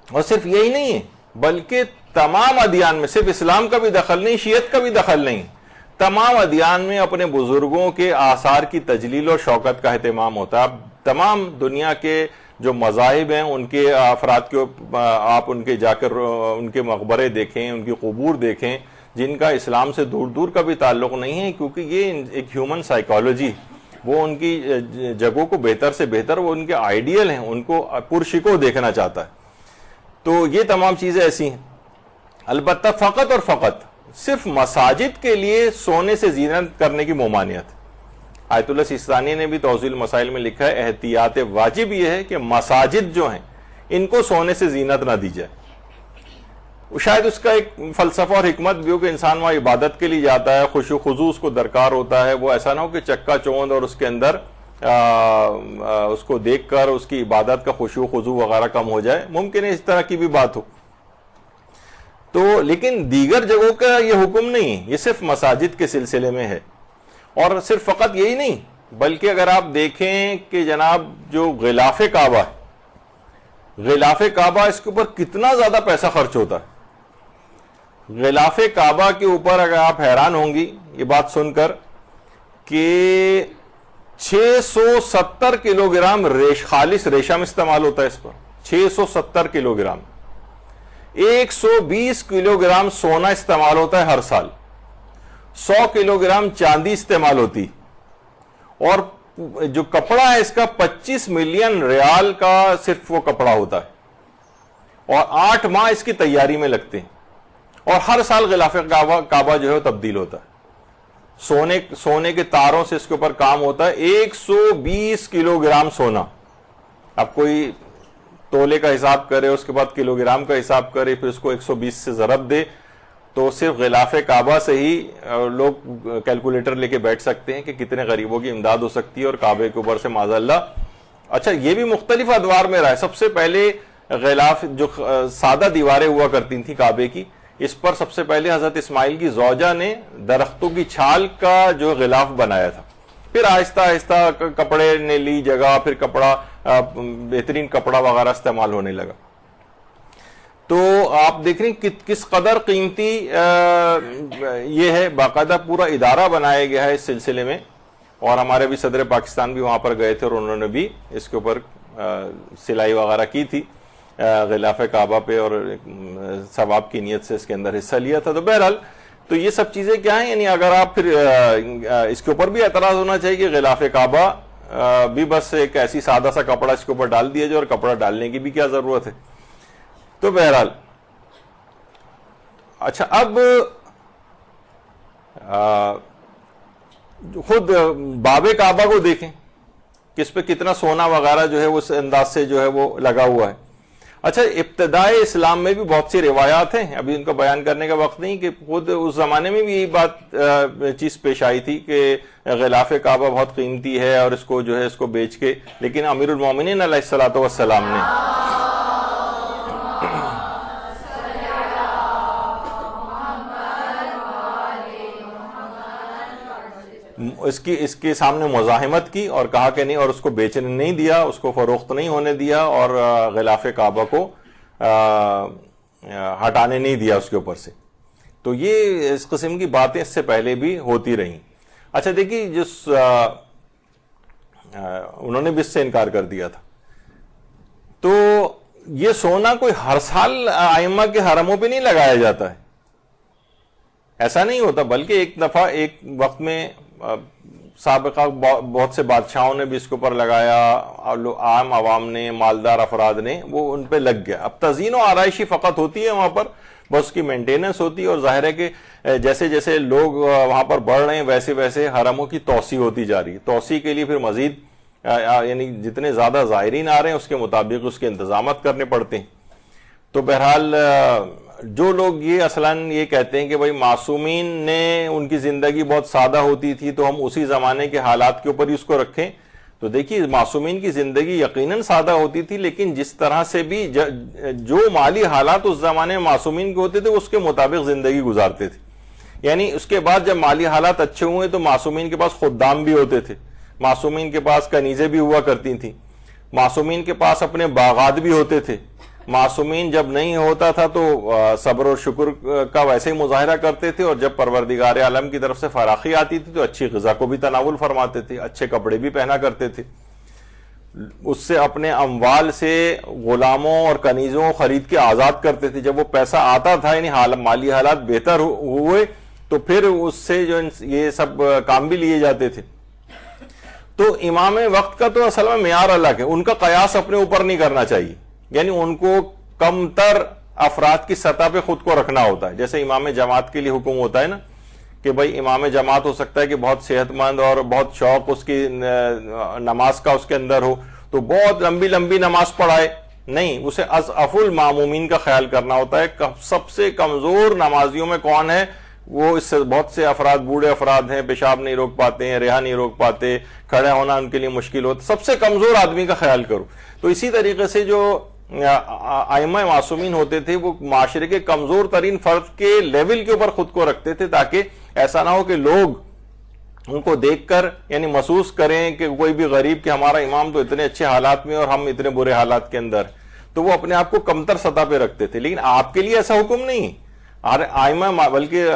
اور صرف یہی نہیں ہے بلکہ تمام ادیان میں، صرف اسلام کا بھی دخل نہیں، شیعت کا بھی دخل نہیں، تمام ادیان میں اپنے بزرگوں کے آثار کی تجلیل اور شوکت کا اہتمام ہوتا ہے. اب تمام دنیا کے جو مذاہب ہیں ان کے افراد کے آپ ان کے جا کر ان کے مقبرے دیکھیں، ان کی قبور دیکھیں جن کا اسلام سے دور دور کا بھی تعلق نہیں ہے، کیونکہ یہ ایک ہیومن سائیکالوجی، وہ ان کی جگہوں کو بہتر سے بہتر، وہ ان کے آئیڈیل ہیں، ان کو پرشکو دیکھنا چاہتا ہے. تو یہ تمام چیزیں ایسی ہیں. البتہ فقط اور فقط صرف مساجد کے لیے سونے سے زینت کرنے کی ممانعت. آیت اللہ سیستانی نے بھی توضیح المسائل میں لکھا ہے احتیاط واجب یہ ہے کہ مساجد جو ہیں ان کو سونے سے زینت نہ دی جائے. شاید اس کا ایک فلسفہ اور حکمت بھی ہو کہ انسان وہاں عبادت کے لیے جاتا ہے، خشوع خضوع اس کو درکار ہوتا ہے، وہ ایسا نہ ہو کہ چکا چوند اور اس کے اندر اس کو دیکھ کر اس کی عبادت کا خشوع خضوع وغیرہ کم ہو جائے. ممکن ہے اس طرح کی بھی بات ہو. تو لیکن دیگر جگہوں کا یہ حکم نہیں ہے، یہ صرف مساجد کے سلسلے میں ہے. اور صرف فقط یہی نہیں بلکہ اگر آپ دیکھیں کہ جناب جو غلاف کعبہ ہے، غلاف کعبہ اس کے اوپر کتنا زیادہ پیسہ خرچ ہوتا ہے. غلاف کعبہ کے اوپر اگر آپ حیران ہوں گی یہ بات سن کر کہ 670 کلو گرام خالص ریشم استعمال ہوتا ہے اس پر. 670 کلو گرام. 120 کلو گرام سونا استعمال ہوتا ہے ہر سال. 100 کلو گرام چاندی استعمال ہوتی. اور جو کپڑا ہے اس کا 25 ملین ریال کا صرف وہ کپڑا ہوتا ہے. اور 8 ماہ اس کی تیاری میں لگتے ہیں. اور ہر سال غلاف کعبہ جو ہے تبدیل ہوتا ہے. سونے کے تاروں سے اس کے اوپر کام ہوتا ہے. 120 کلو گرام سونا. اب کوئی تولے کا حساب کرے، اس کے بعد کلو گرام کا حساب کرے، پھر اس کو 120 سے ضرب دے، تو صرف غلاف کعبہ سے ہی لوگ کیلکولیٹر لے کے بیٹھ سکتے ہیں کہ کتنے غریبوں کی امداد ہو سکتی ہے. اور کعبے کے اوپر سے معاذ اللہ. اچھا یہ بھی مختلف ادوار میں رہا ہے. سب سے پہلے غلاف جو سادہ دیواریں ہوا کرتی تھیں کعبے کی، اس پر سب سے پہلے حضرت اسماعیل کی زوجہ نے درختوں کی چھال کا جو غلاف بنایا تھا. پھر آہستہ آہستہ کپڑے نے لی جگہ، پھر کپڑا بہترین کپڑا وغیرہ استعمال ہونے لگا. تو تو آپ دیکھ رہے ہیں کس قدر قیمتی یہ ہے، باقاعدہ پورا ادارہ بنایا گیا ہے اس سلسلے میں، اور ہمارے بھی صدر پاکستان بھی وہاں پر گئے تھے اور انہوں نے بھی اس کے اوپر سلائی وغیرہ کی تھی غلاف کعبہ پہ، اور ثواب کی نیت سے اس کے اندر حصہ لیا تھا. تو بہرحال تو یہ سب چیزیں کیا ہیں، یعنی اگر آپ پھر اس کے اوپر بھی اعتراض ہونا چاہیے کہ غلاف کعبہ بھی بس ایک ایسی سادہ سا کپڑا اس کے اوپر ڈال دیا جائے، اور کپڑا ڈالنے کی بھی کیا ضرورت ہے. تو بہرحال اچھا، اب خود باب کعبہ کو دیکھیں کہ اس پہ کتنا سونا وغیرہ جو ہے اس انداز سے جو ہے وہ لگا ہوا ہے. اچھا، ابتدائے اسلام میں بھی بہت سی روایات ہیں، ابھی ان کا بیان کرنے کا وقت نہیں، کہ خود اس زمانے میں بھی یہی چیز پیش آئی تھی کہ غلاف کعبہ بہت قیمتی ہے اور اس کو جو ہے اس کو بیچ کے، لیکن امیر المومنین علیہ الصلوۃ والسلام نے اس کے سامنے مزاحمت کی اور کہا کہ نہیں، اور اس کو بیچنے نہیں دیا، اس کو فروخت نہیں ہونے دیا، اور غلاف کعبہ کو ہٹانے نہیں دیا اس کے اوپر سے. تو یہ اس قسم کی باتیں اس سے پہلے بھی ہوتی رہیں. اچھا دیکھیے، انہوں نے بھی اس سے انکار کر دیا تھا. تو یہ سونا کوئی ہر سال ائمہ کے حرموں پہ نہیں لگایا جاتا ہے، ایسا نہیں ہوتا، بلکہ ایک دفعہ ایک وقت میں سابقہ بہت سے بادشاہوں نے بھی اس کے اوپر لگایا، عام عوام نے، مالدار افراد نے، وہ ان پہ لگ گیا. اب تزئین و آرائشی فقط ہوتی ہے وہاں پر، بس اس کی مینٹیننس ہوتی ہے، اور ظاہر ہے کہ جیسے جیسے لوگ وہاں پر بڑھ رہے ہیں ویسے ویسے حرموں کی توسیع ہوتی جا رہی ہے. توسیع کے لیے پھر مزید یعنی جتنے زیادہ زائرین آ رہے ہیں اس کے مطابق اس کے انتظامات کرنے پڑتے ہیں. تو بہرحال جو لوگ یہ اصلاً یہ کہتے ہیں کہ بھائی معصومین نے ان کی زندگی بہت سادہ ہوتی تھی تو ہم اسی زمانے کے حالات کے اوپر ہی اس کو رکھیں، تو دیکھیے معصومین کی زندگی یقیناً سادہ ہوتی تھی، لیکن جس طرح سے بھی جو مالی حالات اس زمانے میں معصومین کے ہوتے تھے اس کے مطابق زندگی گزارتے تھے. یعنی اس کے بعد جب مالی حالات اچھے ہوئے تو معصومین کے پاس خدام بھی ہوتے تھے، معصومین کے پاس کنیزیں بھی ہوا کرتی تھیں، معصومین کے پاس اپنے باغات بھی ہوتے تھے. معصومین جب نہیں ہوتا تھا تو صبر اور شکر کا ویسے ہی مظاہرہ کرتے تھے، اور جب پروردگار عالم کی طرف سے فراخی آتی تھی تو اچھی غذا کو بھی تناول فرماتے تھے، اچھے کپڑے بھی پہنا کرتے تھے. اس سے اپنے اموال سے غلاموں اور کنیزوں خرید کے آزاد کرتے تھے. جب وہ پیسہ آتا تھا، یعنی مالی حالات بہتر ہوئے، تو پھر اس سے جو یہ سب کام بھی لیے جاتے تھے. تو امام وقت کا تو اصل میں معیار الگ ہے، ان کا قیاس اپنے اوپر نہیں کرنا چاہیے، یعنی ان کو کم تر افراد کی سطح پہ خود کو رکھنا ہوتا ہے. جیسے امام جماعت کے لیے حکم ہوتا ہے نا کہ بھائی امام جماعت ہو سکتا ہے کہ بہت صحت مند اور بہت شوق اس کی نماز کا اس کے اندر ہو، تو بہت لمبی لمبی نماز پڑھائے نہیں، اسے اضعف المامومین کا خیال کرنا ہوتا ہے. سب سے کمزور نمازیوں میں کون ہے، وہ اس سے بہت سے افراد بوڑھے افراد ہیں، پیشاب نہیں روک پاتے ہیں، رہا نہیں روک پاتے، کھڑے ہونا ان کے لیے مشکل ہوتا، سب سے کمزور آدمی کا خیال کرو. تو اسی طریقے سے جو ائمہ معصومین ہوتے تھے وہ معاشرے کے کمزور ترین فرد کے لیول کے اوپر خود کو رکھتے تھے، تاکہ ایسا نہ ہو کہ لوگ ان کو دیکھ کر یعنی محسوس کریں کہ کوئی بھی غریب کہ ہمارا امام تو اتنے اچھے حالات میں اور ہم اتنے برے حالات کے اندر، تو وہ اپنے آپ کو کمتر سطح پہ رکھتے تھے. لیکن آپ کے لیے ایسا حکم نہیں ائمہ، بلکہ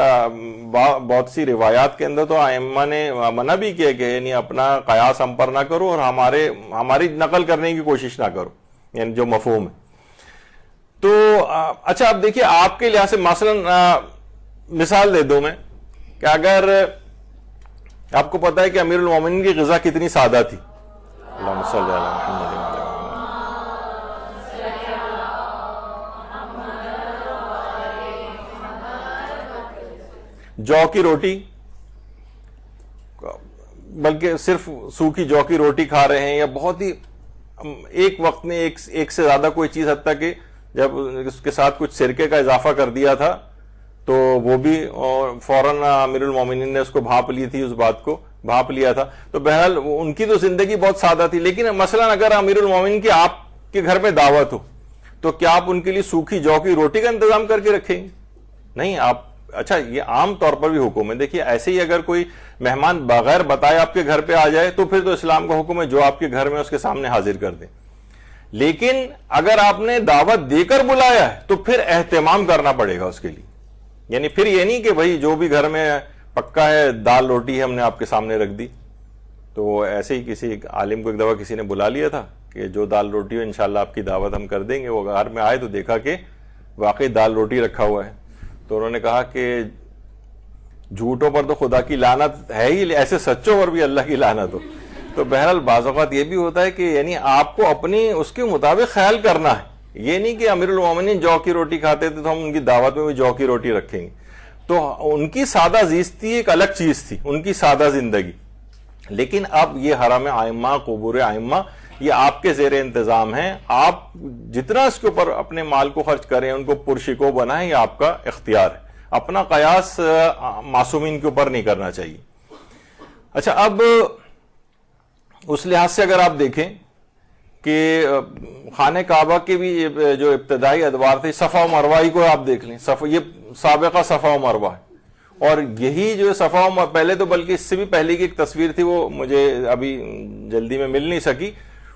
بہت سی روایات کے اندر تو ائمہ نے منع بھی کیا کہ یعنی اپنا قیاس ہم پر نہ کرو اور ہماری نقل کرنے کی کوشش نہ کرو، یعنی جو مفہوم ہے. تو اچھا اب دیکھیے آپ کے لحاظ سے مثلا مثال دے دوں میں کہ اگر آپ کو پتا ہے کہ امیر المومنین کی غذا کتنی سادہ تھی، اللہم صلی علی محمد وعلی جو کی روٹی، بلکہ صرف سوکھی جو کی روٹی کھا رہے ہیں، یا بہت ہی ایک وقت میں ایک سے زیادہ کوئی چیز، حتیٰ کہ جب اس کے ساتھ کچھ سرکے کا اضافہ کر دیا تھا تو وہ بھی فوراً امیر المومنین نے اس کو بھانپ لی تھی، اس بات کو بھانپ لیا تھا. تو بہرحال ان کی تو زندگی بہت سادہ تھی. لیکن مثلا اگر امیر المومنین کی آپ کے گھر میں دعوت ہو تو کیا آپ ان کے لیے سوکھی جو کی روٹی کا انتظام کر کے رکھیں گے؟ نہیں. آپ اچھا یہ عام طور پر بھی حکم ہے. دیکھیے ایسے ہی اگر کوئی مہمان بغیر بتائے آپ کے گھر پہ آ جائے تو پھر تو اسلام کا حکم ہے جو آپ کے گھر میں اس کے سامنے حاضر کر دیں. لیکن اگر آپ نے دعوت دے کر بلایا ہے تو پھر اہتمام کرنا پڑے گا اس کے لیے. یعنی پھر یہ نہیں کہ بھائی جو بھی گھر میں پکا ہے دال روٹی ہے ہم نے آپ کے سامنے رکھ دی. تو ایسے ہی کسی عالم کو ایک دفعہ کسی نے بلا لیا تھا کہ جو دال روٹی ہو انشاءاللہ آپ کی دعوت ہم کر دیں گے. وہ گھر میں آئے تو دیکھا کہ واقعی دال روٹی رکھا ہوا ہے. تو انہوں نے کہا کہ جھوٹوں پر تو خدا کی لعنت ہے ہی, ایسے سچوں پر بھی اللہ کی لعنت ہو. تو بہرحال بعض اوقات یہ بھی ہوتا ہے کہ یعنی آپ کو اپنی اس کے مطابق خیال کرنا ہے. یہ نہیں کہ امیر المومنین جو کی روٹی کھاتے تھے تو ہم ان کی دعوت میں بھی جو کی روٹی رکھیں گے. تو ان کی سادہ زیستی ایک الگ چیز تھی, ان کی سادہ زندگی. لیکن اب یہ حرم ائمہ, قبور ائمہ, یہ آپ کے زیر انتظام ہیں. آپ جتنا اس کے اوپر اپنے مال کو خرچ کریں, ان کو پرشکو بنائیں, یہ آپ کا اختیار ہے. اپنا قیاس معصومین کے اوپر نہیں کرنا چاہیے. اچھا, اب اس لحاظ سے اگر آپ دیکھیں کہ خانہ کعبہ کے بھی جو ابتدائی ادوار تھے, صفا و مروہ کو آپ دیکھ لیں. یہ سابقہ صفا و مروہ ہے, اور یہی جو صفا و مروہ, پہلے تو بلکہ اس سے بھی پہلے کی ایک تصویر تھی, وہ مجھے ابھی جلدی میں مل نہیں سکی.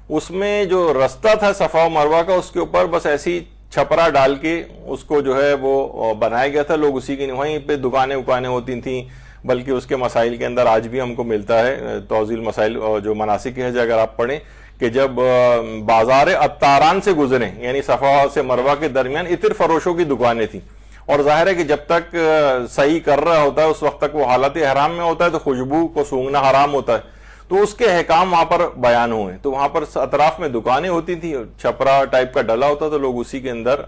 اس میں جو رستہ تھا صفا و مروہ کا, اس کے اوپر بس ایسی چھپرا ڈال کے اس کو جو ہے وہ بنایا گیا تھا. لوگ اسی کی, وہیں پہ دکانیں ہوتی تھیں. بلکہ اس کے مسائل کے اندر آج بھی ہم کو ملتا ہے توضیح المسائل جو مناسک ہے, اگر آپ پڑھیں کہ جب بازار عطاران سے گزریں, یعنی صفا سے مروہ کے درمیان عطر فروشوں کی دکانیں تھیں, اور ظاہر ہے کہ جب تک صحیح کر رہا ہوتا ہے اس وقت تک وہ حالت احرام میں ہوتا ہے, تو خوشبو کو سونگھنا حرام ہوتا ہے. تو اس کے احکام وہاں پر بیان ہوئے. تو وہاں پر اطراف میں دکانیں ہوتی تھیں, چھپرا ٹائپ کا ڈلا ہوتا, تو لوگ اسی کے اندر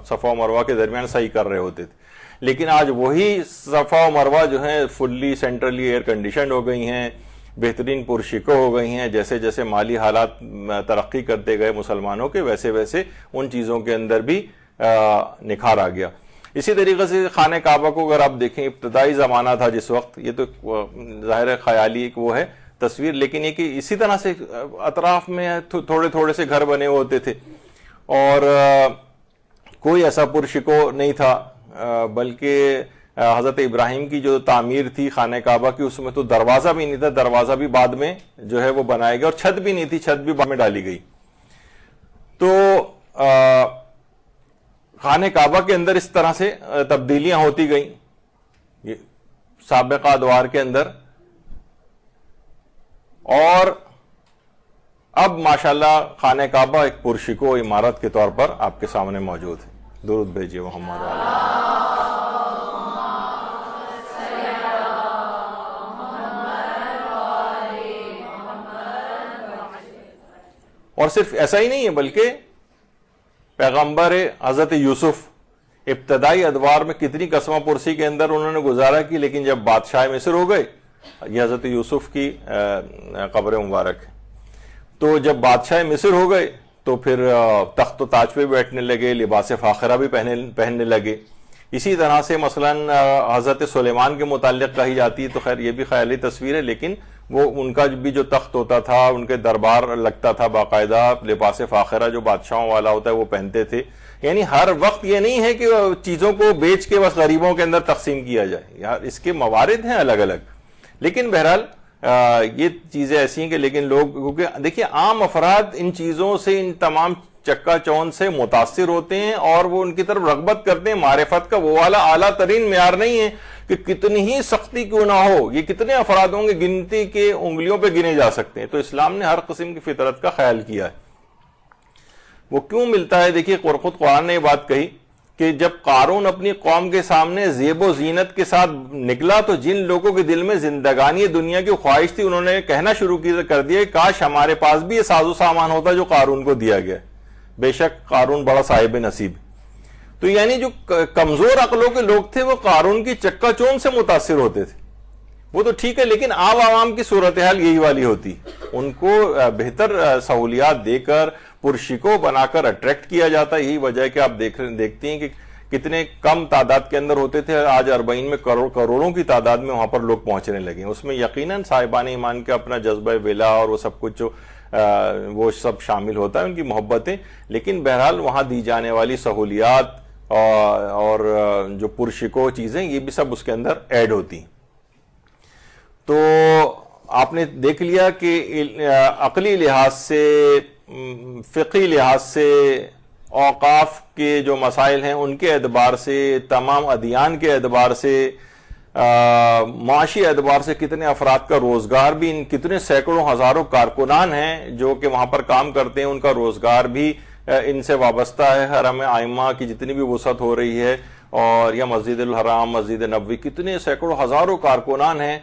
صفا و مروہ کے درمیان صحیح کر رہے ہوتے تھے. لیکن آج وہی صفا و مروہ جو ہیں فلی سینٹرلی ایئر کنڈیشنڈ ہو گئی ہیں, بہترین پرشکو ہو گئی ہیں. جیسے جیسے مالی حالات ترقی کرتے گئے مسلمانوں کے, ویسے ویسے ان چیزوں کے اندر بھی نکھار آ گیا. اسی طریقے سے خانہ کعبہ کو اگر آپ دیکھیں, ابتدائی زمانہ تھا جس وقت, یہ تو ظاہر خیالی ایک وہ ہے تصویر, لیکن یہ کہ اسی طرح سے اطراف میں تھوڑے تھوڑے سے گھر بنے ہوتے تھے, اور کوئی ایسا پرشکو نہیں تھا. بلکہ حضرت ابراہیم کی جو تعمیر تھی خانہ کعبہ کی, اس میں تو دروازہ بھی نہیں تھا, دروازہ بھی بعد میں جو ہے وہ بنایا گیا, اور چھت بھی نہیں تھی, چھت بھی بعد میں ڈالی گئی. تو خانہ کعبہ کے اندر اس طرح سے تبدیلیاں ہوتی گئیں سابقہ ادوار کے اندر, اور اب ماشاءاللہ خانہ کعبہ ایک پرشکو عمارت کے طور پر آپ کے سامنے موجود ہے. درود بھیجیے محمد علیہ. اور صرف ایسا ہی نہیں ہے, بلکہ پیغمبر حضرت یوسف ابتدائی ادوار میں کتنی قسمہ پرسی کے اندر انہوں نے گزارا کی, لیکن جب بادشاہ مصر ہو گئے, یہ حضرت یوسف کی قبر مبارک ہے. تو جب بادشاہ مصر ہو گئے تو پھر تخت و تاج پہ بیٹھنے لگے, لباس فاخرہ بھی پہننے لگے. اسی طرح سے مثلا حضرت سلیمان کے متعلق کہی جاتی ہے, تو خیر یہ بھی خیالی تصویر ہے, لیکن وہ ان کا بھی جو تخت ہوتا تھا, ان کے دربار لگتا تھا باقاعدہ, لباس فاخرہ جو بادشاہوں والا ہوتا ہے وہ پہنتے تھے. یعنی ہر وقت یہ نہیں ہے کہ چیزوں کو بیچ کے بس غریبوں کے اندر تقسیم کیا جائے, یار اس کے موارد ہیں الگ الگ. لیکن بہرحال یہ چیزیں ایسی ہیں کہ لیکن لوگ, کیونکہ دیکھیے عام افراد ان چیزوں سے, ان تمام چکا چون سے متاثر ہوتے ہیں, اور وہ ان کی طرف رغبت کرتے ہیں. معرفت کا وہ والا اعلیٰ ترین معیار نہیں ہے کہ کتنی ہی سختی کیوں نہ ہو, یہ کتنے افراد ہوں گے, گنتی کے انگلیوں پہ گنے جا سکتے ہیں. تو اسلام نے ہر قسم کی فطرت کا خیال کیا ہے. وہ کیوں ملتا ہے؟ دیکھیے خود قرآن نے یہ بات کہی کہ جب قارون اپنی قوم کے سامنے زیب و زینت کے ساتھ نکلا, تو جن لوگوں کے دل میں زندگانی دنیا کی خواہش تھی, انہوں نے کہنا شروع کر دیا کاش ہمارے پاس بھی یہ ساز و سامان ہوتا جو قارون کو دیا گیا. بے شک قارون بڑا صاحب نصیب. تو یعنی جو کمزور عقلوں کے لوگ تھے وہ قارون کی چکا چون سے متاثر ہوتے تھے. وہ تو ٹھیک ہے, لیکن عوام کی صورتحال یہی والی ہوتی. ان کو بہتر سہولیات دے کر پرشکو بنا کر اٹریکٹ کیا جاتا ہے. یہی وجہ ہے کہ آپ دیکھتے ہیں کہ کتنے کم تعداد کے اندر ہوتے تھے, آج اربعین میں کروڑوں کی تعداد میں وہاں پر لوگ پہنچنے لگے. اس میں یقیناً صاحبان ایمان کے اپنا جذبہ ولا اور وہ سب کچھ جو وہ سب شامل ہوتا ہے, ان کی محبتیں. لیکن بہرحال وہاں دی جانے والی سہولیات اور جو پرشکو چیزیں, یہ بھی سب اس کے اندر ایڈ ہوتی ہیں. تو آپ نے دیکھ لیا کہ عقلی لحاظ سے فقہی لحاظ سے، اوقاف کے جو مسائل ہیں ان کے اعتبار سے، تمام ادیان کے اعتبار سے، معاشی اعتبار سے کتنے افراد کا روزگار بھی، ان کتنے سینکڑوں ہزاروں کارکنان ہیں جو کہ وہاں پر کام کرتے ہیں، ان کا روزگار بھی ان سے وابستہ ہے۔ حرم آئمہ کی جتنی بھی وسعت ہو رہی ہے، اور یا مسجد الحرام، مسجد نبوی، کتنے سینکڑوں ہزاروں کارکنان ہیں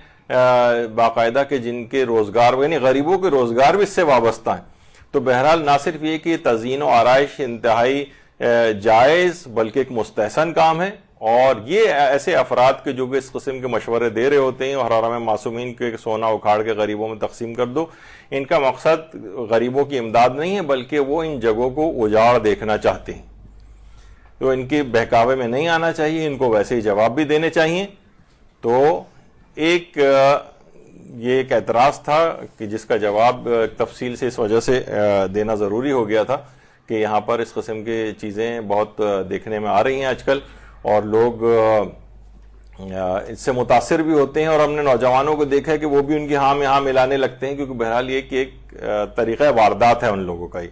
باقاعدہ کہ جن کے روزگار، یعنی غریبوں کے روزگار بھی اس سے وابستہ ہیں۔ تو بہرحال نہ صرف یہ کہ تزئین و آرائش انتہائی جائز بلکہ ایک مستحسن کام ہے، اور یہ ایسے افراد کے جو کہ اس قسم کے مشورے دے رہے ہوتے ہیں اور حرم معصومین کے سونا اکھاڑ کے غریبوں میں تقسیم کر دو، ان کا مقصد غریبوں کی امداد نہیں ہے بلکہ وہ ان جگہوں کو اجاڑ دیکھنا چاہتے ہیں۔ تو ان کے بہکاوے میں نہیں آنا چاہیے، ان کو ویسے ہی جواب بھی دینے چاہیے۔ تو یہ ایک اعتراض تھا کہ جس کا جواب تفصیل سے اس وجہ سے دینا ضروری ہو گیا تھا کہ یہاں پر اس قسم کی چیزیں بہت دیکھنے میں آ رہی ہیں آج کل، اور لوگ اس سے متاثر بھی ہوتے ہیں، اور ہم نے نوجوانوں کو دیکھا ہے کہ وہ بھی ان کی ہاں میں ہاں ملانے لگتے ہیں، کیونکہ بہرحال یہ کہ ایک طریقہ واردات ہے ان لوگوں کا ہی۔